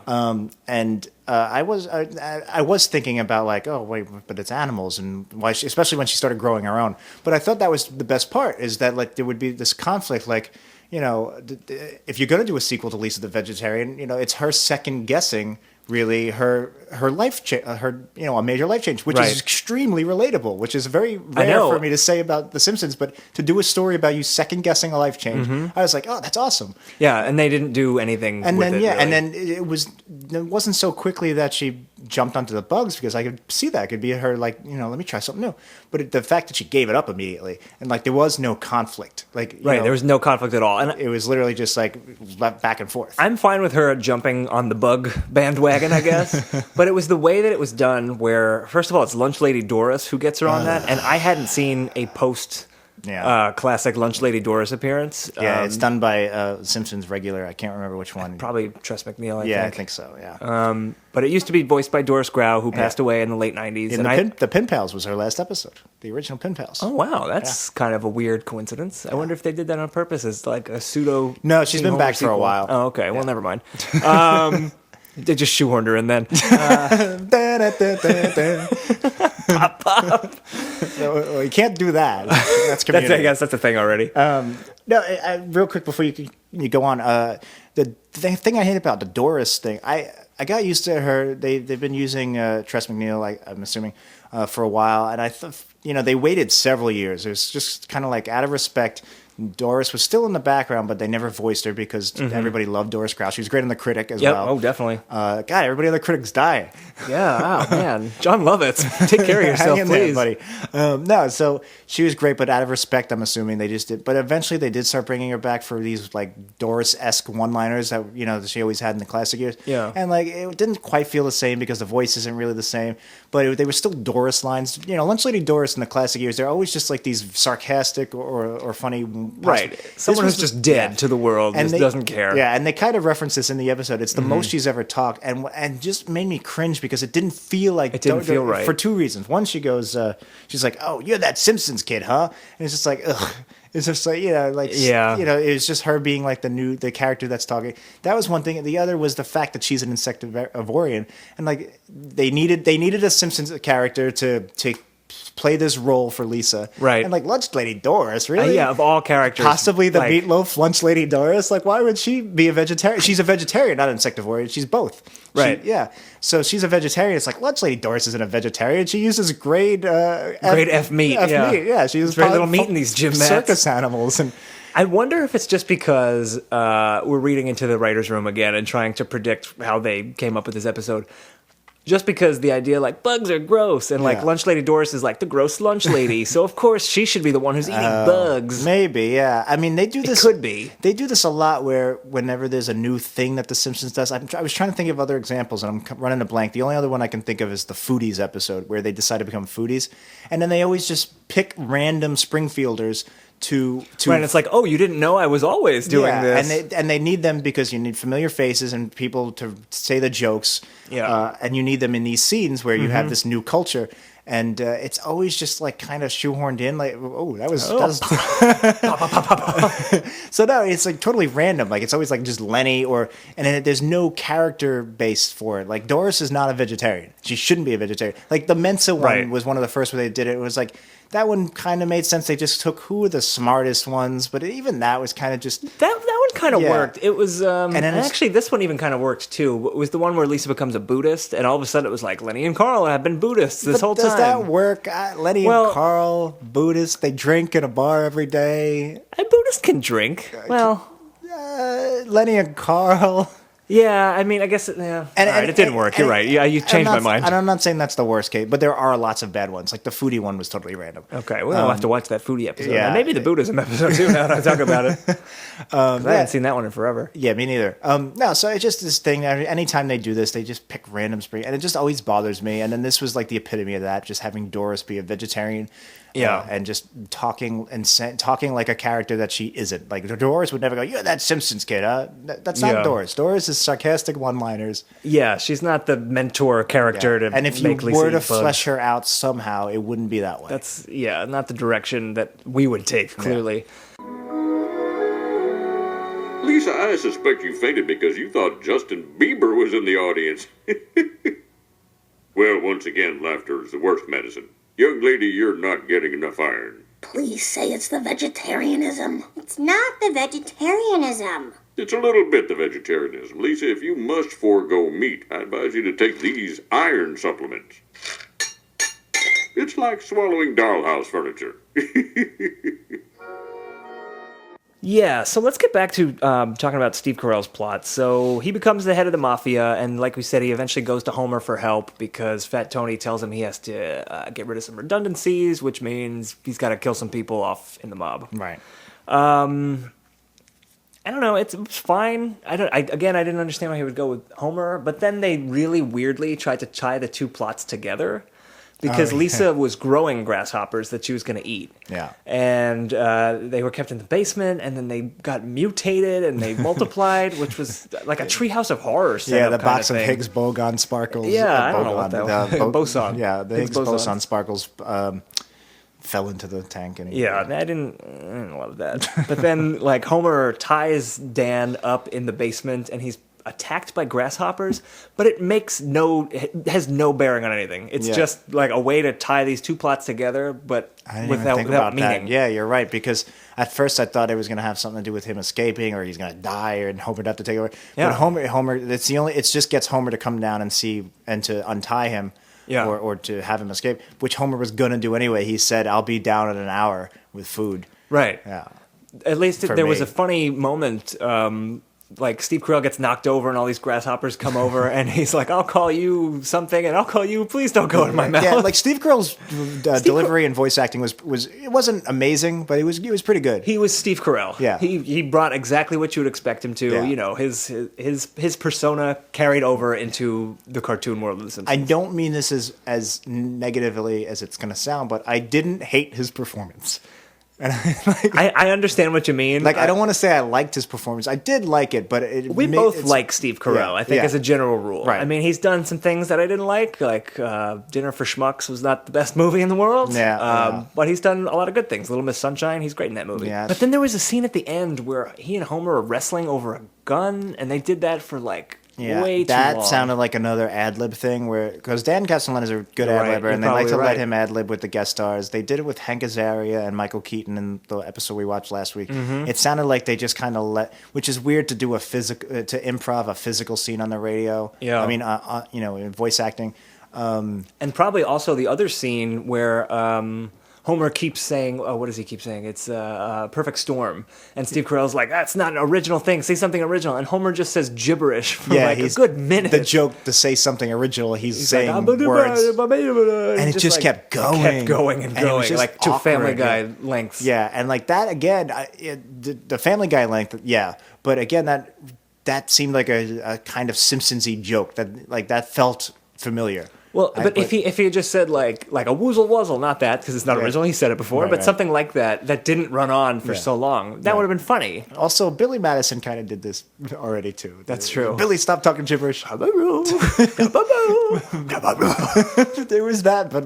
I was thinking about like, oh wait, but it's animals, and why? Especially when she started growing her own. But I thought that was the best part, is that like there would be this conflict, like, if you're going to do a sequel to Lisa the Vegetarian, it's her second guessing really her life a major life change, which is extremely relatable, which is very rare for me to say about The Simpsons, but to do a story about you second guessing a life change, I was like, oh, that's awesome. Yeah, and they didn't do anything and with then it, really. And then it wasn't so quickly that she jumped onto the bugs, because I could see that it could be her like, let me try something new. But the fact that she gave it up immediately, and like there was no conflict, like there was no conflict at all, and it was literally just like back and forth. I'm fine with her jumping on the bug bandwagon, I guess, but it was the way that it was done, where first of all it's Lunch Lady Doris who gets her on that, and I hadn't seen a post classic Lunch Lady Doris appearance. It's done by Simpsons regular. I can't remember which one. Probably Tress MacNeille, I think so, yeah. But it used to be voiced by Doris Grau, who passed away in the late 90s. And the Pin Pals was her last episode. The original Pin Pals. Oh, wow. That's kind of a weird coincidence. I wonder if they did that on purpose as like a pseudo... No, she's been back for a while. Oh, okay. Well, never mind. They just shoehorned her in then. Pop. You can't do that. That's Community. I guess that's a thing already. Real quick before you go on, the thing I hate about the Doris thing, I got used to her. They've been using Tress MacNeille, I'm assuming, for a while, and I thought they waited several years. It was just kind of like out of respect Doris was still in the background, but they never voiced her because everybody loved Doris Krause. She was great on The Critic as well. Oh, definitely. God, everybody on The Critic's dying. Yeah, oh, man. John Lovitz, take care of yourself, Hang in please. there, buddy. No, so she was great, but out of respect, I'm assuming they just did. But eventually they did start bringing her back for these like Doris-esque one-liners that, you know, that she always had in the classic years. Yeah. And like it didn't quite feel the same because the voice isn't really the same, but they were still Doris lines. You know, Lunch Lady Doris in the classic years, they're always just like these sarcastic or funny. Right. Someone who's just dead to the world, and just doesn't care. Yeah, and they kind of reference this in the episode. It's the most she's ever talked, and just made me cringe because it didn't feel like it didn't feel right for two reasons. One, she goes, she's like, "Oh, you're that Simpsons kid, huh?" And it's just like, ugh. It's just like, you know, like, yeah. You know, it was just her being like the character that's talking. That was one thing. The other was the fact that she's an insectivorian, and like they needed a Simpsons character to play this role for Lisa, right? And like Lunch Lady Doris, really? Yeah, of all characters, possibly the meatloaf Lunch Lady Doris. Like, why would she be a vegetarian? She's a vegetarian, not an insectivorian. She's both, right? Yeah. So she's a vegetarian. It's like Lunch Lady Doris isn't a vegetarian. She uses grade F meat. Meat. Yeah, she uses very little meat in these gym mats. Circus animals. And I wonder if it's just because we're reading into the writer's room again and trying to predict how they came up with this episode. Just because the idea, like, bugs are gross, and, like, Lunch Lady Doris is, like, the gross lunch lady, so, of course, she should be the one who's eating bugs. Maybe, yeah. I mean, they do this... It could be. They do this a lot where whenever there's a new thing that The Simpsons does... I was trying to think of other examples, and I'm running a blank. The only other one I can think of is the Foodies episode, where they decide to become foodies, and then they always just pick random Springfielders to right, and it's like, oh, you didn't know I was always doing this. And they need them because you need familiar faces and people to say the jokes. Yeah. And you need them in these scenes where you have this new culture. And it's always just like kind of shoehorned in. Like, that was so no, it's like totally random. Like it's always like just Lenny and then there's no character base for it. Like Doris is not a vegetarian. She shouldn't be a vegetarian. Like the Mensa one was one of the first where they did it. It was like, that one kind of made sense. They just took who were the smartest ones, but even that was kind of just... That one kind of worked. It was... and actually, this one even kind of worked, too. It was the one where Lisa becomes a Buddhist, and all of a sudden it was like, Lenny and Carl have been Buddhists this whole time. Does that work? Lenny and Carl, Buddhists, they drink in a bar every day. A Buddhist can drink. Lenny and Carl... Yeah, I mean, I guess, yeah. And it didn't work. You're right. Yeah, you changed my mind. And I'm not saying that's the worst case, but there are lots of bad ones. Like the foodie one was totally random. Okay, well, I'll have to watch that foodie episode. Yeah. And maybe the Buddhism episode, too, now that I talk about it. I haven't seen that one in forever. Yeah, me neither. No, so it's just this thing. Anytime they do this, they just pick random spring. And it just always bothers me. And then this was like the epitome of that, just having Doris be a vegetarian. Yeah, and just talking like a character that she isn't. Like Doris would never go, "You're that Simpsons kid." That's not Doris. Doris is sarcastic one-liners. Yeah, she's not the mentor character to. And if you were to flesh her out somehow, it wouldn't be that way. That's not the direction that we would take. Clearly. Lisa, I suspect you fainted because you thought Justin Bieber was in the audience. Well, once again, laughter is the worst medicine. Young lady, you're not getting enough iron. Please say it's the vegetarianism. It's not the vegetarianism. It's a little bit the vegetarianism. Lisa, if you must forego meat, I advise you to take these iron supplements. It's like swallowing dollhouse furniture. Yeah, so let's get back to talking about Steve Carell's plot. So he becomes the head of the mafia, and like we said, he eventually goes to Homer for help because Fat Tony tells him he has to get rid of some redundancies, which means he's got to kill some people off in the mob. Right. I don't know. It's fine. I didn't understand why he would go with Homer, but then they really weirdly tried to tie the two plots together. Because Lisa was growing grasshoppers that she was going to eat. Yeah. And they were kept in the basement, and then they got mutated, and they multiplied, which was like a treehouse of horror setup. Yeah, the box of thing. Higgs-boson sparkles. Yeah, I don't know what that was. Boson. Yeah, the Higgs-boson sparkles fell into the tank. And I didn't love that. But then, like, Homer ties Dan up in the basement, and he's attacked by grasshoppers, but it has no bearing on anything. It's just like a way to tie these two plots together, but without meaning. That. Yeah, you're right, because at first I thought it was going to have something to do with him escaping, or he's going to die, and Homer'd have to take over. Yeah. But Homer, it just gets Homer to come down and to untie him, or to have him escape, which Homer was going to do anyway. He said, "I'll be down in an hour with food." Right. Yeah. At least for there was me. a funny moment. Like Steve Carell gets knocked over and all these grasshoppers come over and he's like, I'll call you something and I'll call you, please don't go in my mouth. Yeah, like Steve Carell's delivery and voice acting was it wasn't amazing, but it was pretty good. He was Steve Carell. Yeah. He brought exactly what you would expect him to. Yeah. You know, his persona carried over into the cartoon world of The Simpsons. I don't mean this as negatively as it's going to sound, but I didn't hate his performance. And I understand what you mean. I don't want to say I liked his performance. I did like it, but we both like Steve Carell, Yeah, I think, yeah. as a general rule. Right. I mean, he's done some things that I didn't like Dinner for Schmucks was not the best movie in the world. Yeah. But he's done a lot of good things. Little Miss Sunshine, he's great in that movie. Yeah. But then there was a scene at the end where he and Homer are wrestling over a gun, and they did that for way too that long. sounded like another ad lib thing because Dan Castellaneta is a good You're ad right, libber, you're and they like to probably let right. him ad lib with the guest stars. They did it with Hank Azaria and Michael Keaton in the episode we watched last week. Mm-hmm. It sounded like they just kind of which is weird to do to improv a physical scene on the radio. Yeah. I mean, in voice acting. And probably also the other scene where Homer keeps saying, what does he keep saying? It's Perfect Storm. And Steve Carell's like, that's not an original thing. Say something original. And Homer just says gibberish for a good minute. The joke to say something original, he's saying like, words. and it just kept going. Kept going and And it was going, just like to awkward, Family Guy yeah. lengths. Yeah, and like that again, the Family Guy length, yeah. But again, that seemed like a kind of Simpsons-y joke that felt familiar. Well, but if he had just said like a woozle wuzzle, not that because it's not Right. original. He said it before, Right, but right. something like that didn't run on for Yeah. so long. That would have been funny. Also, Billy Madison kind of did this already too. That's true. Billy, stop talking gibberish. There was that, but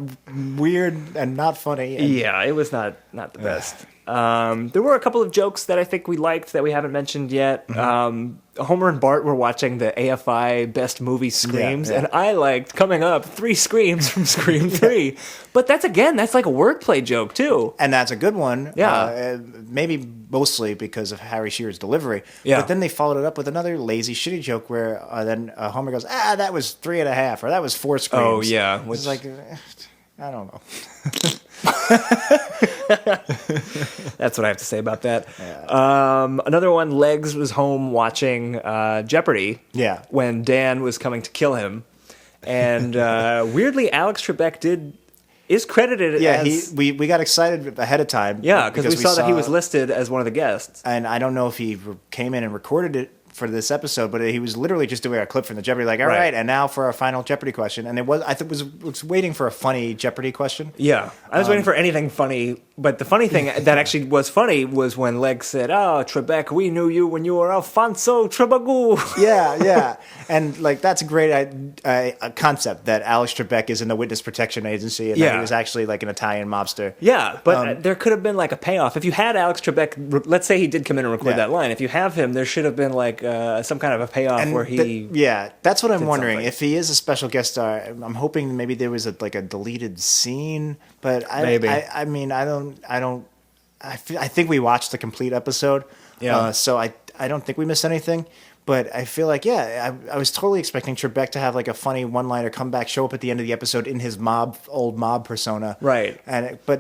weird and not funny. And Yeah, it was not the best. There were a couple of jokes that I think we liked that we haven't mentioned yet. Homer and Bart were watching the AFI Best Movie Screams, yeah. and I liked coming up 3 screams from Scream 3. But that's like a wordplay joke, too. And that's a good one. Yeah. Maybe mostly because of Harry Shearer's delivery. Yeah. But then they followed it up with another lazy, shitty joke where then Homer goes, that was 3.5, or that was 4 screams. Oh, yeah. Which is like, I don't know. That's what I have to say about that. Another one, Legs was home watching Jeopardy Yeah. when Dan was coming to kill him. And weirdly, Alex Trebek is credited Yeah, as... we got excited ahead of time. Yeah, because we saw that he was listed as one of the guests. And I don't know if he came in and recorded it for this episode, but he was literally just doing a clip from the Jeopardy, like, all right, and now for our final Jeopardy question. And I was waiting for a funny Jeopardy question. Yeah, I was waiting for anything funny, but the funny thing that actually was funny was when Leg said, "Oh, Trebek, we knew you when you were Alfonso Trebagoo." Yeah. And like that's a great a concept that Alex Trebek is in the Witness Protection Agency and that he was actually like an Italian mobster. Yeah, but there could have been like a payoff. If you had Alex Trebek, let's say he did come in and record that line. If you have him, there should have been like some kind of a payoff where he... that's what I'm wondering. something. If he is a special guest star, I'm hoping maybe there was a deleted scene, but Maybe. I think we watched the complete episode. Yeah. So I don't think we missed anything. But I feel like, I was totally expecting Trebek to have like a funny one-liner come back, show up at the end of the episode in his old mob persona. Right.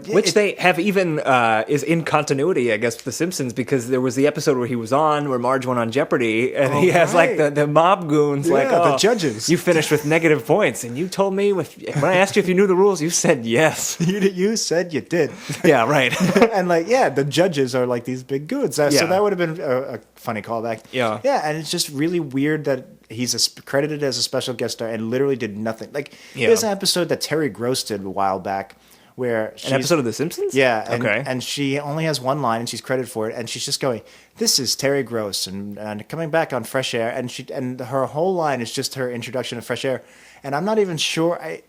Which they have even is in continuity, I guess, with The Simpsons, because there was the episode where he was on, where Marge went on Jeopardy, and he has like the mob goons, the judges. You finished with negative points, and you told me, when I asked you if you knew the rules, you said yes. You said you did. Yeah, right. And the judges are like these big goons. So that would have been a funny callback. Yeah. Yeah, and it's just really weird that he's credited as a special guest star and literally did nothing. There's an episode that Terry Gross did a while back where An episode of The Simpsons? Yeah. Okay. And she only has one line and she's credited for it, and she's just going, "This is Terry Gross and coming back on Fresh Air," and her whole line is just her introduction to Fresh Air. And I'm not even sure. I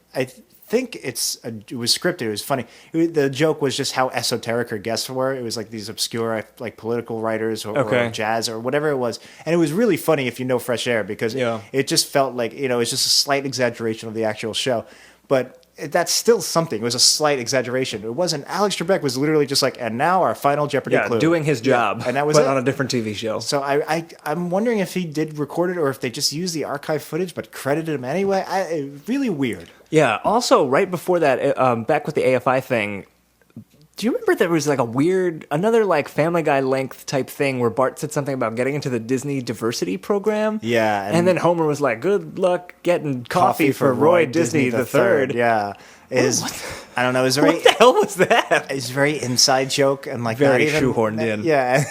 think it was scripted. It was funny. The joke was just how esoteric her guests were. It was like these obscure political writers or jazz or whatever it was. And it was really funny if you know Fresh Air, because it just felt like, it's just a slight exaggeration of the actual show. But that's still something. It was a slight exaggeration. It wasn't. Alex Trebek was literally just like, and now our final Jeopardy clue. Doing his job, and that was but it. on a different TV show. So I'm wondering if he did record it or if they just used the archive footage but credited him anyway. Really weird. Yeah. Also, right before that, back with the AFI thing, Do you remember there was like another like Family Guy length type thing where Bart said something about getting into the Disney diversity program? Yeah. And then Homer was like, good luck getting coffee for Roy Disney the third. Yeah. I don't know. It's very, What the hell was that? It's a very inside joke and like Very not even, shoehorned in. Yeah.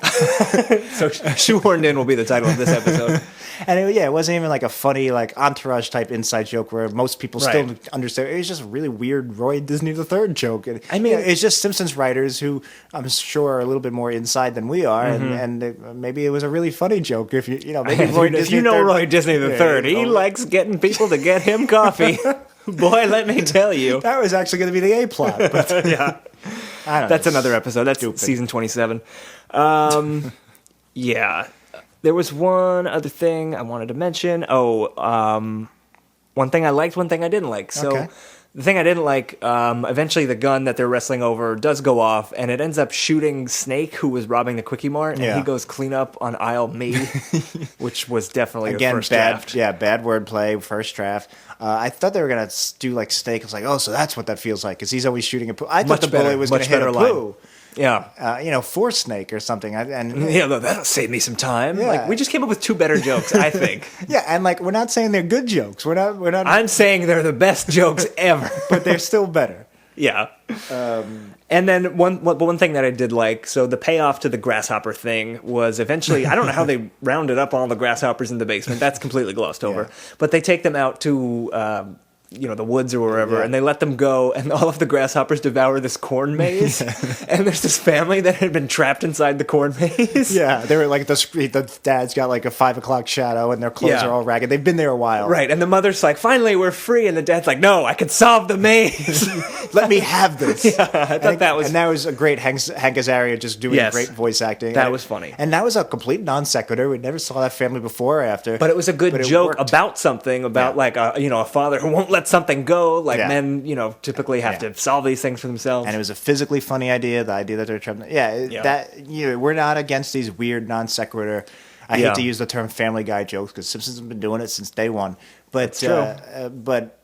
So Shoehorned In will be the title of this episode. And it wasn't even like a funny like Entourage type inside joke where most people still Right. understand. It was just a really weird Roy Disney the Third joke. And, I mean- it's just Simpsons writers who I'm sure are a little bit more inside than we are, and maybe it was a really funny joke. If maybe Roy If Disney you know III Roy Disney the third, he likes getting people to get him coffee. Boy, let me tell you. that was actually going to be the A plot. But Yeah. I don't know. That's another episode. That's Stupid. season 27. Yeah. There was one other thing I wanted to mention. One thing I liked, one thing I didn't like. So Okay. the thing I didn't like, eventually the gun that they're wrestling over does go off, and it ends up shooting Snake, who was robbing the Quickie Mart, and Yeah. he goes clean up on aisle me, which was definitely Again, a first bad, draft. yeah, bad wordplay, first draft. I thought they were gonna do like Snake. I was like, oh, so that's what that feels like, because he's always shooting a poo. I thought Much the better, bullet was gonna much hit a better line. poo. Yeah. For Snake or something. Yeah, that'll save me some time. Yeah. Like, we just came up with two better jokes, I think. Yeah, and like we're not saying they're good jokes. We're not. I'm saying they're the best jokes ever. but they're still better. Yeah. And then one thing that I did like, so the payoff to the grasshopper thing was eventually, I don't know how they rounded up all the grasshoppers in the basement. That's completely glossed over. Yeah. But they take them out to, the woods or wherever, Yeah. and they let them go, and all of the grasshoppers devour this corn maze. And there's this family that had been trapped inside the corn maze. Yeah, they were like the dad's got like a 5 o'clock shadow, and their clothes Yeah. are all ragged. They've been there a while. Right, and the mother's like, finally, we're free. And the dad's like, no, I can solve the maze. Let me have this. Yeah, I thought that was... And that was a great Hank Azaria just doing Yes. great voice acting. That And- was funny. And that was a complete non sequitur. We never saw that family before or after. But it was a good But it joke worked. about something, about Yeah. like a father who won't let something go. Like Yeah. men, typically have Yeah. to solve these things for themselves. And it was a physically funny idea. The idea that they're trying to, we're not against these weird non sequitur. I Yeah. hate to use the term Family Guy jokes because Simpsons have been doing it since day one. But That's but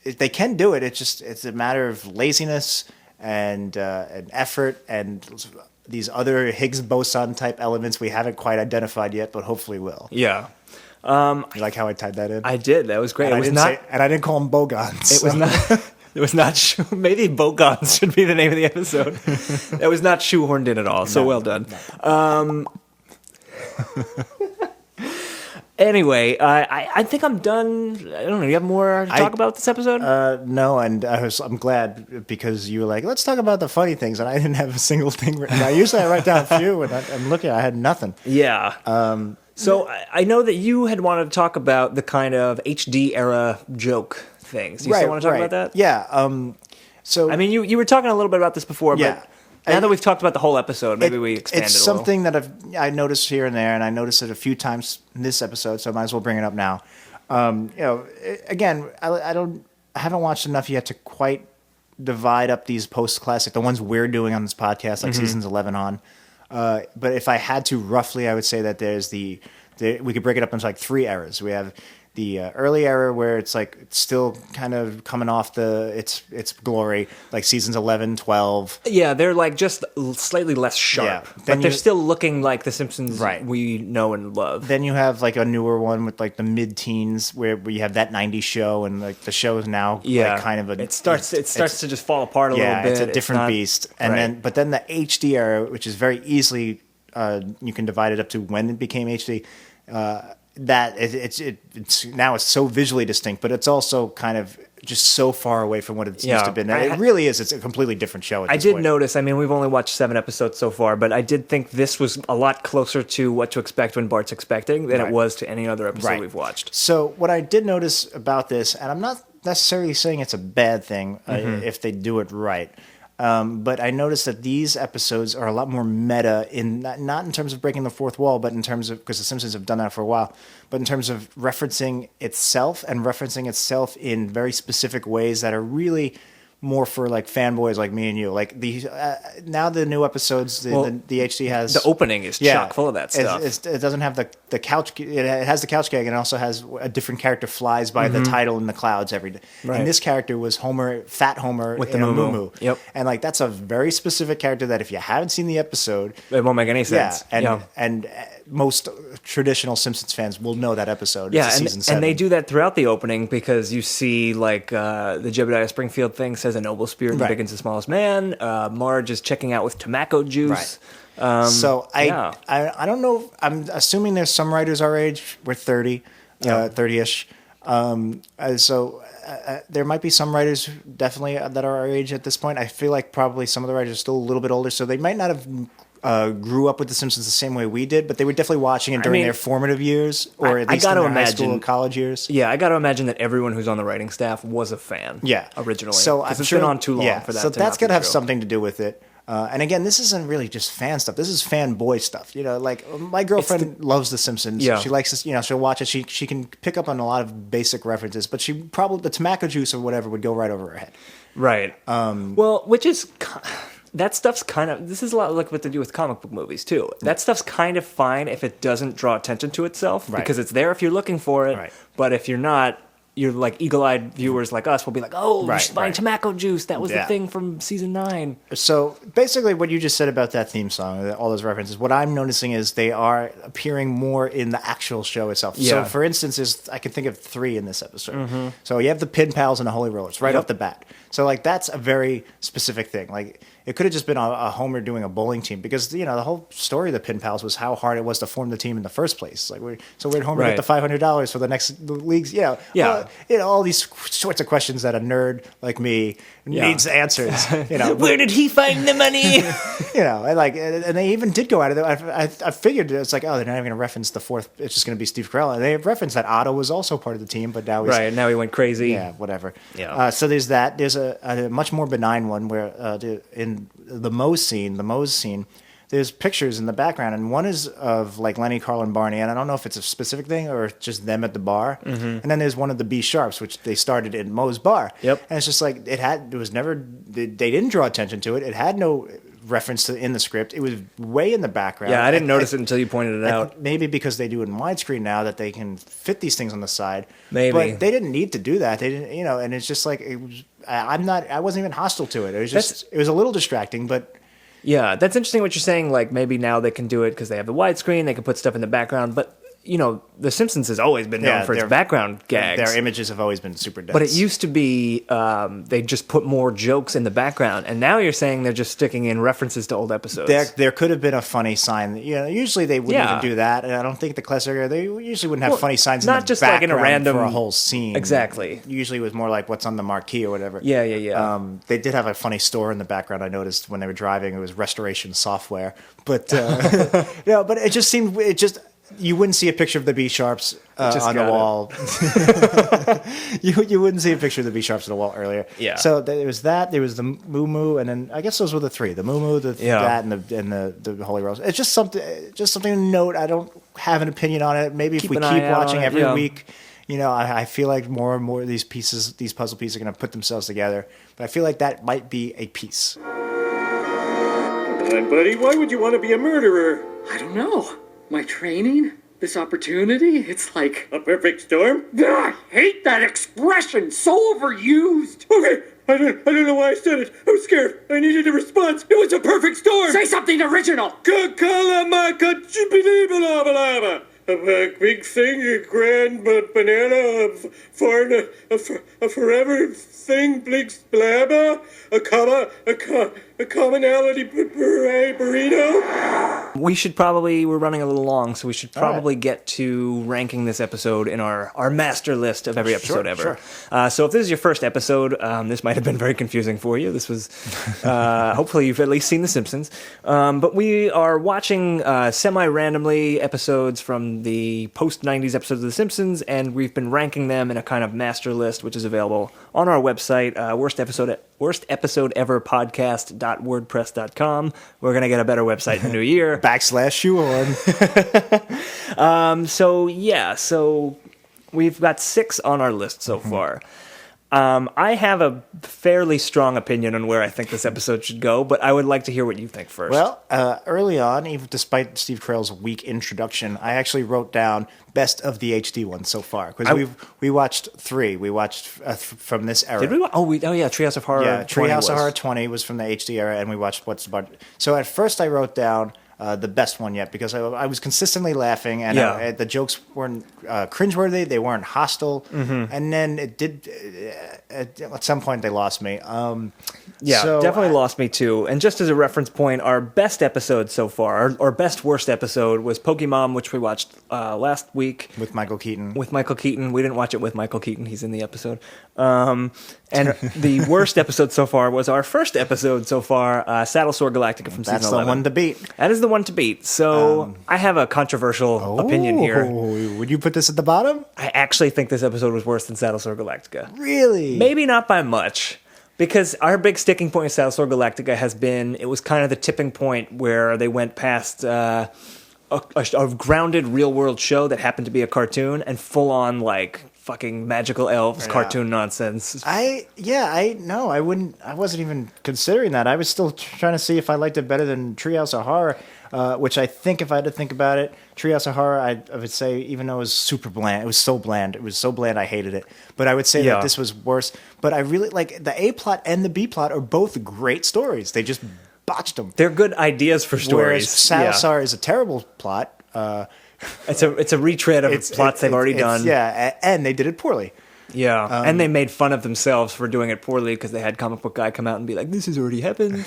if they can do it. It's a matter of laziness and effort and these other Higgs-boson type elements we haven't quite identified yet, but hopefully will. Yeah, You like how I tied that in? I did. That was great. and It I was didn't not. and I didn't call them bogons. It was not. It was not. Maybe bogons should be the name of the episode. That was not shoehorned in at all. So well done. Anyway, I think I'm done. I don't know. You have more to talk about this episode? No, and I'm glad because you were like, let's talk about the funny things, and I didn't have a single thing written. I usually write down a few, and I'm looking, I had nothing. Yeah. So I know that you had wanted to talk about the kind of HD era joke things. Do you still want to talk about that? Yeah. So I mean, you were talking a little bit about this before, Yeah. but now that we've talked about the whole episode, maybe we expand it's it a little. something that I noticed here and there, and I noticed it a few times in this episode, so I might as well bring it up now. Again, I haven't watched enough yet to quite divide up these post-classic, the ones we're doing on this podcast, like seasons 11 on. But if I had to roughly, I would say that there's we could break it up into like three eras. We have the early era where it's like it's still kind of coming off its glory, like seasons 11, 12. Yeah, they're like just slightly less sharp, Yeah. but Then they're you- still looking like the Simpsons Right. we know and love. Then you have like a newer one with like the mid-teens where you have that 90s show, and like the show is now like kind of it starts to just fall apart a little bit. It's a different not- beast. And right. then the HD era, which is very easily you can divide it up to when it became HD. It's now it's so visually distinct, but it's also kind of just so far away from what it used to have been. It really is. It's a completely different show. At I this did point. notice. I mean, we've only watched 7 episodes so far, but I did think this was a lot closer to What to Expect When Bart's Expecting than it was to any other episode we've watched. So what I did notice about this, and I'm not necessarily saying it's a bad thing if they do it right, but I noticed that these episodes are a lot more meta in not in terms of breaking the fourth wall, but in terms of, because the Simpsons have done that for a while, but in terms of referencing itself in very specific ways that are really more for like fanboys like me and you. Like now the new episodes, the HD has the opening is chock full of that stuff. It doesn't have the couch. It has the couch gag, and it also has a different character flies by the title in the clouds every day. Right. And this character was Fat Homer with in the a moo-moo. Yep. And like that's a very specific character that if you haven't seen the episode, it won't make any sense. And most traditional Simpsons fans will know that episode. Yeah, it's season 7. And they do that throughout the opening because you see like the Jebediah Springfield thing says a noble spirit begins the smallest man. Marge is checking out with tobacco juice. Right. So I don't know. I'm assuming there's some writers our age. We're 30, 30-ish. So there might be some writers definitely that are our age at this point. I feel like probably some of the writers are still a little bit older, so they might not have grew up with The Simpsons the same way we did, but they were definitely watching it during their formative years, or at least in their high school and college years. Yeah, I got to imagine that everyone who's on the writing staff was a fan. Originally. So it's been on too long for that. So that's got to have something to do with it. And again, this isn't really just fan stuff. This is fanboy stuff. You know, like my girlfriend loves The Simpsons. Yeah. She likes this. You know, she'll watch it. She can pick up on a lot of basic references, but she probably the tobacco juice or whatever would go right over her head. Right. Well, which is. That stuff's kind of... This is a lot like what they do with comic book movies, too. That stuff's kind of fine if it doesn't draw attention to itself, because it's there if you're looking for it, but if you're not, you're like eagle-eyed viewers like us will be like, oh, she's buying tobacco juice. That was the thing from season 9. So basically what you just said about that theme song, all those references, what I'm noticing is they are appearing more in the actual show itself. So for instance, I can think of 3 in this episode. So you have the Pin Pals and the Holy Rollers right off the bat. So like that's a very specific thing. Like it could have just been a Homer doing a bowling team, because you know the whole story of the Pin Pals was how hard it was to form the team in the first place. Like where'd Homer get the $500 for the next leagues? You know, all these sorts of questions that a nerd like me needs answers. You know, where did he find the money? You know, and they even did go out of it. I figured it's like, oh, they're not even going to reference the fourth. It's just going to be Steve Carrell, and they referenced that Otto was also part of the team, but now now he went crazy. Yeah, whatever. Yeah. So there's that. There's a much more benign one where in the Moe's scene, there's pictures in the background, and one is of like Lenny, Carl, and Barney, and I don't know if it's a specific thing or just them at the bar. And then there's one of the B Sharps, which they started in Moe's bar. And it's just like they didn't draw attention to it. It had no reference to in the script. It was way in the background. Yeah, I didn't notice it until you pointed it out. Maybe because they do it in widescreen now that they can fit these things on the side. Maybe. But they didn't need to do that. They didn't, you know, and it's just like it was. I wasn't even hostile to it. It was just it was a little distracting, but. Yeah, that's interesting what you're saying. Like maybe now they can do it because they have the widescreen. They can put stuff in the background, but. You know, The Simpsons has always been known for its background gags. Their images have always been super dense. But it used to be they just put more jokes in the background, and now you're saying they're just sticking in references to old episodes. There could have been a funny sign. You know, usually they wouldn't even do that, and I don't think the classic they usually wouldn't have funny signs in the just background like in a random for a whole scene. Exactly. Usually it was more like what's on the marquee or whatever. Yeah. They did have a funny store in the background. I noticed when they were driving. It was Restoration Software, but but it just seemed you wouldn't see a picture of the B Sharps on the wall. You wouldn't see a picture of the B Sharps on the wall earlier. Yeah. So there was that. There was the Moo Moo, and then I guess those were the 3: the Moo Moo, that, and the Holy Rose. It's just something to note. I don't have an opinion on it. Maybe if we keep watching every week, you know, I feel like more and more of these puzzle pieces are going to put themselves together. But I feel like that might be a piece. Come on, buddy. Why would you want to be a murderer? I don't know. My training? This opportunity? It's like... A perfect storm? I hate that expression! So overused! Okay, I don't know why I said it. I was scared. I needed a response. It was a perfect storm! Say something original! A big thing, a grand banana, a forever thing, blinks blabba, a commonality burrito. We're running a little long, so we should probably get to ranking this episode in our master list of every episode ever. Sure. So if this is your first episode, this might have been very confusing for you. This was, hopefully you've at least seen The Simpsons. But we are watching semi-randomly episodes from the post-90s episodes of The Simpsons, and we've been ranking them in a kind of master list, which is available on our website, worstepisodeenverpodcast.wordpress.com. We're going to get a better website in the new year. /Shoehorned. So we've got 6 on our list so far. I have a fairly strong opinion on where I think this episode should go, but I would like to hear what you think first. Well, early on, even despite Steve Carell's weak introduction, I actually wrote down best of the HD ones so far because we watched 3. We watched from this era. Did we? Treehouse of Horror. Yeah, Treehouse of Horror 20 was from the HD era, and we watched What's the Bart. So at first, I wrote down the best one yet because I was consistently laughing, and the jokes weren't cringeworthy. They weren't hostile, and then it did. At some point, they lost me. Definitely lost me too. And just as a reference point, our best episode so far, our best worst episode was Pokemon, which we watched last week with Michael Keaton. We didn't watch it with Michael Keaton. He's in the episode. And the worst episode so far was our first episode so far, Saddlesore Galactica from season 11. That's the one to beat. That is the one to beat. So I have a controversial opinion here. Would you put this at the bottom? I actually think this episode was worse than Saddlesore Galactica. Really? Maybe not by much. Because our big sticking point with Saddlesore Galactica has been, it was kind of the tipping point where they went past a grounded real-world show that happened to be a cartoon and full-on, like, fucking magical elves cartoon nonsense. I wasn't even considering that. I was still trying to see if I liked it better than Treehouse of Horror, which I think if I had to think about it, Treehouse of Horror, I would say, even though it was super bland, it was so bland I hated it. But I would say that this was worse. But I really, like, the A plot and the B plot are both great stories. They just botched them. They're good ideas for stories. Whereas Salazar is a terrible plot. It's a retread of plots they've already done. Yeah, and they did it poorly. Yeah, and they made fun of themselves for doing it poorly because they had Comic Book Guy come out and be like, "This has already happened."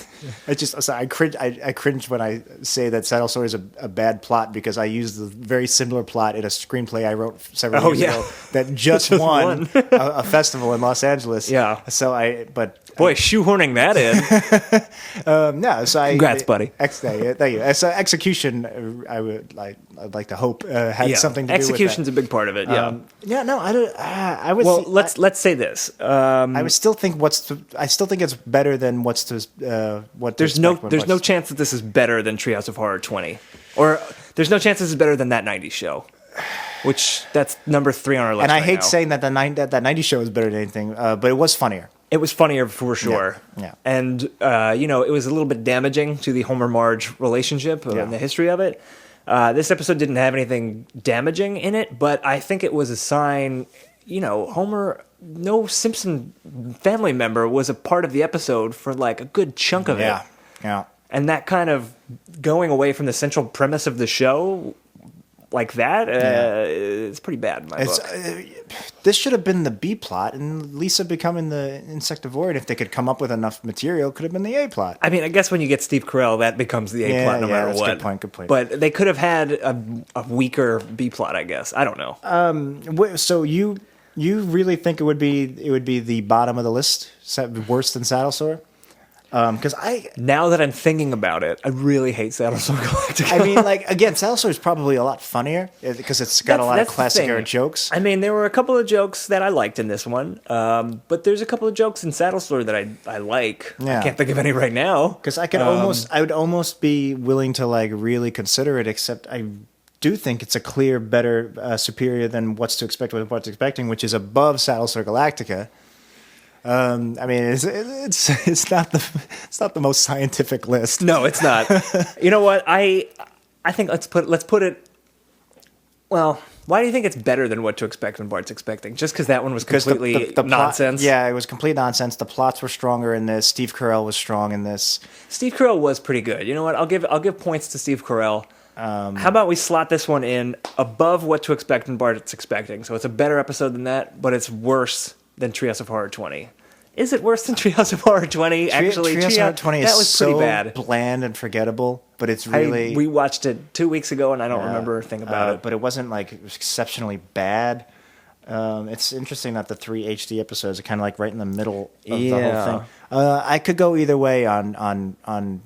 I cringe when I say that Saddlesore is a bad plot because I used the very similar plot in a screenplay I wrote several years ago that just won a festival in Los Angeles. Yeah. So shoehorning that in. Congrats, buddy. Thank you. So execution, I'd like to hope had something to do with that. Execution's a big part of it. Yeah. I don't. I would. Well, let's say this. I would still think I still think it's better than what. There's no chance that this is better than Treehouse of Horror 20, or there's no chance this is better than that '90s show, which that's number 3 on our list. And I hate saying that that '90s show is better than anything, but it was funnier. It was funnier for sure. Yeah. And it was a little bit damaging to the Homer-Marge relationship and the history of it. This episode didn't have anything damaging in it, but I think it was a sign. Homer, no Simpson family member was a part of the episode for like a good chunk of it. Yeah. And that kind of going away from the central premise of the show like that, it's pretty bad in my book. This should have been the B plot, and Lisa becoming the insectivorian, if they could come up with enough material, could have been the A plot. I mean, I guess when you get Steve Carell, that becomes the A plot no matter what. Good point. But they could have had a weaker B plot, I guess. I don't know. So you really think it would be the bottom of the list, worse than Saddlesore? Because now that I'm thinking about it, I really hate Saddlesore Galactica. I mean, again, Saddlesore is probably a lot funnier because it's got a lot of classic era jokes. I mean, there were a couple of jokes that I liked in this one, but there's a couple of jokes in Saddlesore that I like. Yeah. I can't think of any right now. Because I would almost be willing to really consider it, except I do think it's a clear, better, superior than What's to Expect with What's Expecting, which is above Saddlesore Galactica. I mean, it's not the most scientific list. No, it's not. You know what? I think let's put it. Well, why do you think it's better than What to Expect when Bart's Expecting? Just because that one was completely the nonsense. Plot, yeah, it was complete nonsense. The plots were stronger in this. Steve Carell was strong in this. Steve Carell was pretty good. You know what? I'll give points to Steve Carell. How about we slot this one in above What to Expect when Bart's Expecting? So it's a better episode than that, but it's worse than Treehouse of Horror 20. Is it worse than Treehouse of Horror 20? Actually, Treehouse of Horror 20 that was pretty so bad. Bland and forgettable, but it's really... We watched it 2 weeks ago, and I don't remember a thing about it. But it wasn't exceptionally bad. It's interesting that the 3 HD episodes are kind of right in the middle of the whole thing. I could go either way on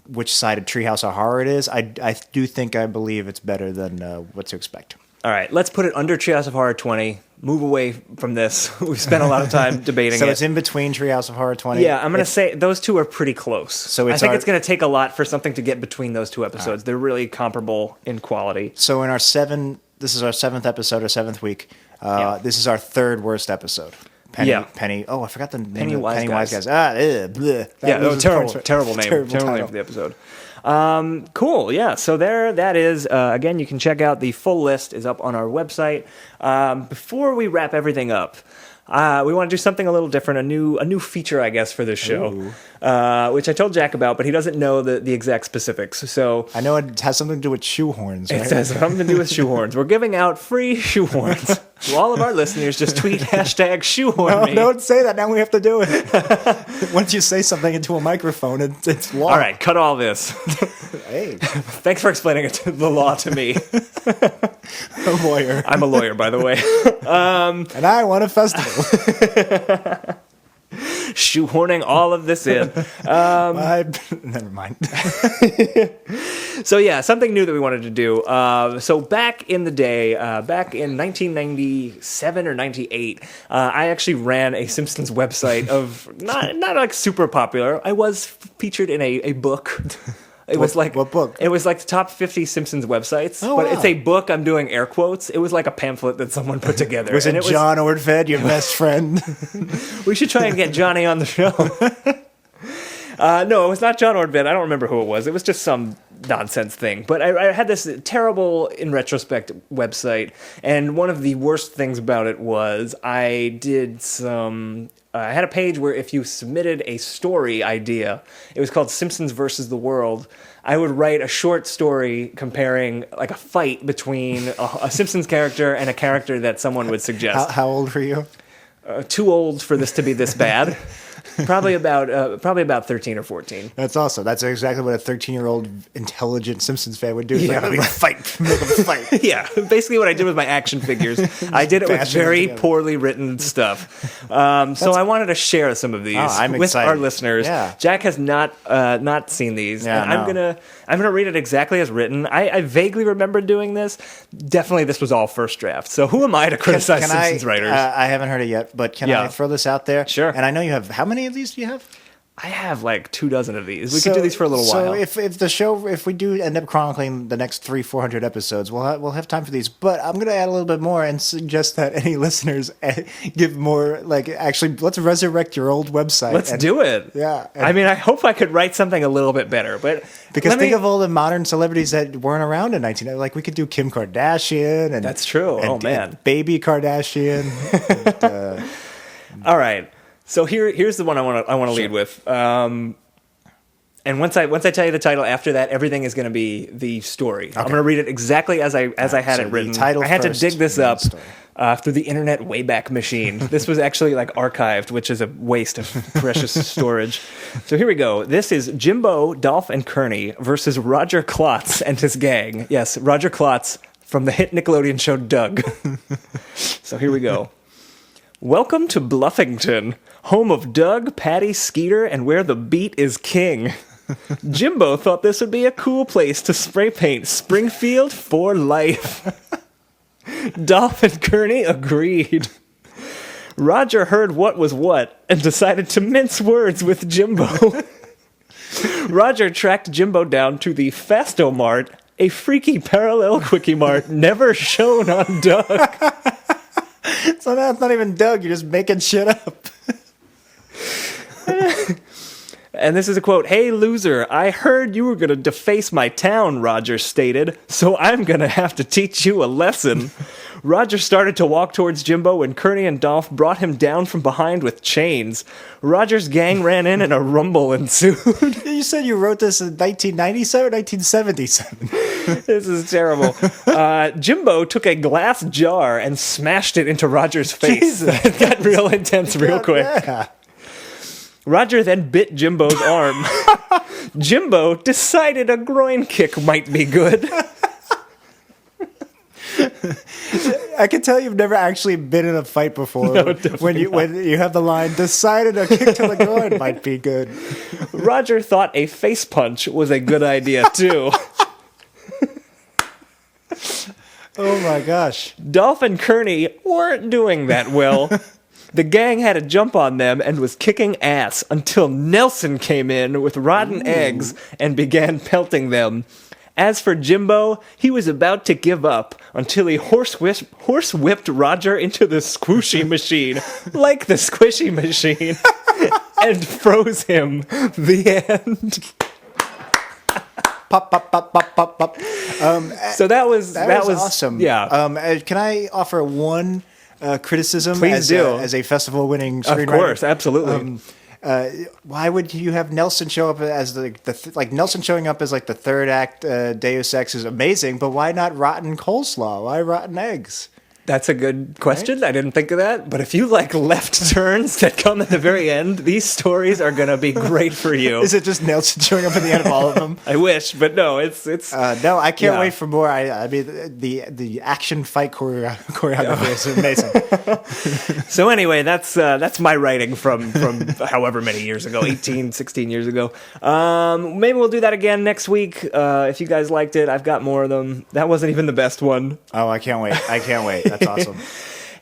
which side of Treehouse of Horror it is. I do think I believe it's better than What to Expect. All right, let's put it under Treehouse of Horror 20. Move away from this. We've spent a lot of time debating it. So it's in between Treehouse of Horror 20? Yeah, I'm going to say those two are pretty close. So I think it's going to take a lot for something to get between those two episodes. They're really comparable in quality. So this is our 7th episode, our 7th week. This is our 3rd worst episode. Penny. Oh, I forgot the name. Penny-Wiseguys. Bleh. Terrible name for the episode. Cool. Yeah. So that is. Again, you can check out the full list is up on our website. Before we wrap everything up, we want to do something a little different, a new feature, I guess, for this show, which I told Jack about, but he doesn't know the exact specifics. So I know it has something to do with shoehorns. Right? It has something to do with shoehorns. We're giving out free shoehorns to all of our listeners. Just tweet #shoehorn me. No, don't say that. Now we have to do it. Once you say something into a microphone, it's law. All right, cut all this. Hey, thanks for explaining the law to me. A lawyer. I'm a lawyer, by the way. And I won a festival. Shoehorning all of this in. Never mind. So yeah, something new that we wanted to do. So back in the day, back in 1997 or 98, I actually ran a Simpsons website of not like super popular. I was featured in a book. It was like what book? It was like the top 50 Simpsons websites, but wow. It's a book. I'm doing air quotes. It was like a pamphlet that someone put together. Was it John Ordfed, your best friend? We should try and get Johnny on the show. No, it was not John Ordfed. I don't remember who it was. It was just some nonsense thing. But I had this terrible, in retrospect, website, and one of the worst things about it was I did some. I had a page where if you submitted a story idea, it was called Simpsons versus the World. I would write a short story comparing like a fight between a Simpsons character and a character that someone would suggest. How old were you? Too old for this to be this bad. Probably about 13 or 14. That's awesome. That's exactly what a 13-year-old intelligent Simpsons fan would do. Yeah, like, fight, make them fight. Yeah, basically what I did with my action figures. I did it with very poorly written stuff. So I wanted to share some of these with our listeners. Yeah. Jack has not seen these. Yeah, and I'm gonna read it exactly as written. I vaguely remember doing this. Definitely, this was all first draft. So who am I to criticize Simpsons writers? I haven't heard it yet, but can I throw this out there? Sure. And I know you have. How many of these do you have? I have like 24 of these. We could do these for a little while. So if we do end up chronicling the next 300-400 episodes, we'll have time for these. But I'm going to add a little bit more and suggest that any listeners give more. Like, actually, let's resurrect your old website. Let's do it. Yeah. I mean, I hope I could write something a little bit better, but because think of all the modern celebrities that weren't around in 1990. Like, we could do Kim Kardashian, and that's true. And Baby Kardashian. All right. So here's the one I want to lead with. And once I tell you the title, after that, everything is going to be the story. Okay. I'm going to read it exactly as I had it written. I had to dig this up through the internet Wayback Machine. This was actually like archived, which is a waste of precious storage. So here we go. This is Jimbo, Dolph, and Kearney versus Roger Klotz and his gang. Yes, Roger Klotz from the hit Nickelodeon show Doug. So here we go. Welcome to Bluffington, home of Doug, Patty, Skeeter, and where the beat is king. Jimbo thought this would be a cool place to spray paint Springfield for life. Dolph and Kearney agreed. Roger heard what was what and decided to mince words with Jimbo. Roger tracked Jimbo down to the Fastomart, a freaky parallel quickie mart never shown on Doug. So now it's not even Doug. You're just making shit up. And this is a quote. Hey, loser, I heard you were going to deface my town, Roger stated, so I'm going to have to teach you a lesson. Roger started to walk towards Jimbo when Kearney and Dolph brought him down from behind with chains. Roger's gang ran in and a rumble ensued. You said you wrote this in 1997 or 1977? This is terrible. Jimbo took a glass jar and smashed it into Roger's face. It got real intense real quick. Yeah. Roger then bit Jimbo's arm. Jimbo decided a groin kick might be good. I can tell you've never actually been in a fight before. No, when you have the line, decided a kick to the groin might be good. Roger thought a face punch was a good idea, too. Oh, my gosh. Dolph and Kearney weren't doing that well. The gang had a jump on them and was kicking ass until Nelson came in with rotten eggs and began pelting them. As for Jimbo, he was about to give up until he horse-whipped Roger into the squishy machine, like the squishy machine, and froze him. The end. Pop, pop, pop, pop, pop, pop. So that was awesome. Yeah. Can I offer one criticism? Please do. As a festival-winning screenwriter? Of course, absolutely. Why would you have Nelson show up as like Nelson showing up as like the third act Deus Ex is amazing, but why not rotten coleslaw? Why rotten eggs? That's a good question. Right? I didn't think of that. But if you like left turns that come at the very end, these stories are going to be great for you. Is it just Nelson showing up at the end of all of them? I wish, but no, it's no, I can't wait for more. I mean, the action fight choreography is amazing. So anyway, that's my writing from however many years ago, 18, 16 years ago. Maybe we'll do that again next week. If you guys liked it, I've got more of them. That wasn't even the best one. Oh, I can't wait. That's awesome.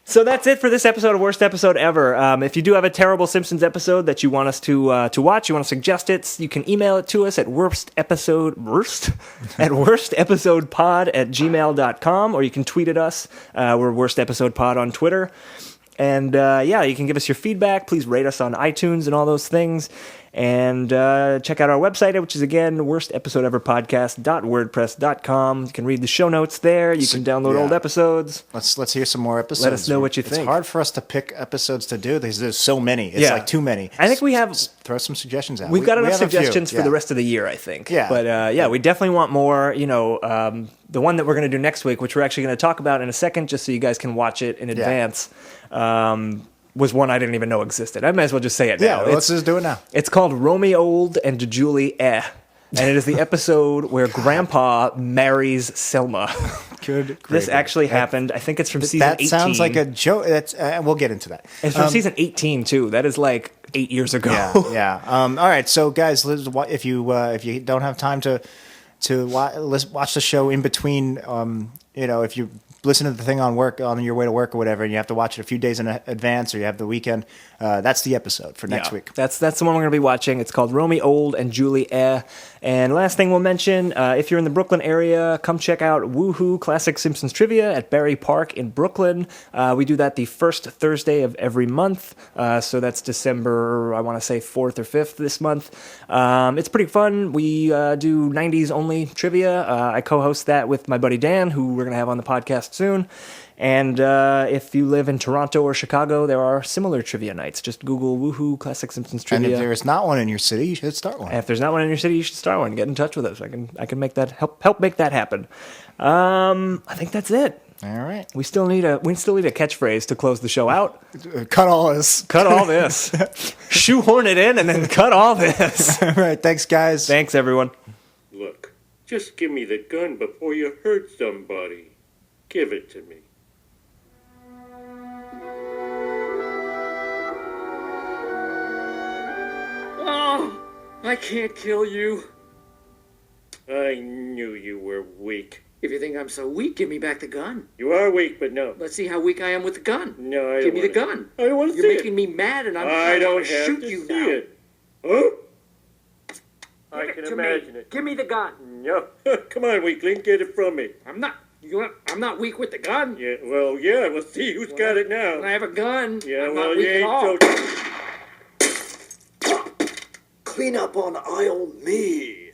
So that's it for this episode of Worst Episode Ever. If you do have a terrible Simpsons episode that you want us to watch, you want to suggest it, you can email it to us at worstepisodepod@gmail.com, or you can tweet at us. We're Worst Episode Pod on Twitter. And you can give us your feedback. Please rate us on iTunes and all those things. And check out our website, which is, again, worstepisodeeverpodcast.wordpress.com. You can read the show notes there. You can download old episodes. Let's hear some more episodes. Let us know what you think. It's hard for us to pick episodes to do. There's so many. It's like too many. I think we have... Throw some suggestions out. We've got enough suggestions for the rest of the year, I think. Yeah. But, we definitely want more. The one that we're going to do next week, which we're actually going to talk about in a second, just so you guys can watch it in advance, was one I didn't even know existed. I might as well just say it now. Yeah, let's just do it now. It's called Romeo and Julie And it is the episode where Grandpa marries Selma. Good. This actually happened. I think it's from season 18. That sounds like a joke. We'll get into that. It's from season 18, too. That is like 8 years ago. Yeah. All right. So, guys, if you don't have time to watch the show in between, if you listen to the thing on your way to work or whatever, and you have to watch it a few days in advance, or you have the weekend, that's the episode for next week. That's the one we're going to be watching. It's called Romeo and Julie. And last thing we'll mention, if you're in the Brooklyn area, come check out Woohoo Classic Simpsons Trivia at Barry Park in Brooklyn. We do that the first Thursday of every month, so that's December, I want to say 4th or 5th this month. It's pretty fun. We do 90s only trivia. I co-host that with my buddy Dan, who we're going to have on the podcast soon. And if you live in Toronto or Chicago, there are similar trivia nights. Just Google Woohoo Classic Simpsons Trivia. And if there's not one in your city, you should start one. And if there's not one in your city, you should start one. Get in touch with us. I can make that help make that happen. I think that's it. All right. We still need a catchphrase to close the show out. Cut all this. Cut all this. Shoehorn it in and then cut all this. All right. Thanks, guys. Thanks, everyone. Look, just give me the gun before you hurt somebody. Give it to me. Oh, I can't kill you. I knew you were weak. If you think I'm so weak, give me back the gun. You are weak, but no. Let's see how weak I am with the gun. No, I Give me the don't gun. I don't want to see You're it. making me mad, and I don't want to have shoot to you see now. it. Huh? I Give can it to imagine me. it. Give me the gun. No. Come on, weakling, get it from me. I'm not weak with the gun. Yeah, well, yeah, we'll see who's got it now. When I have a gun, Yeah, I'm well, not you weak at all. ain't so... Clean up on aisle me.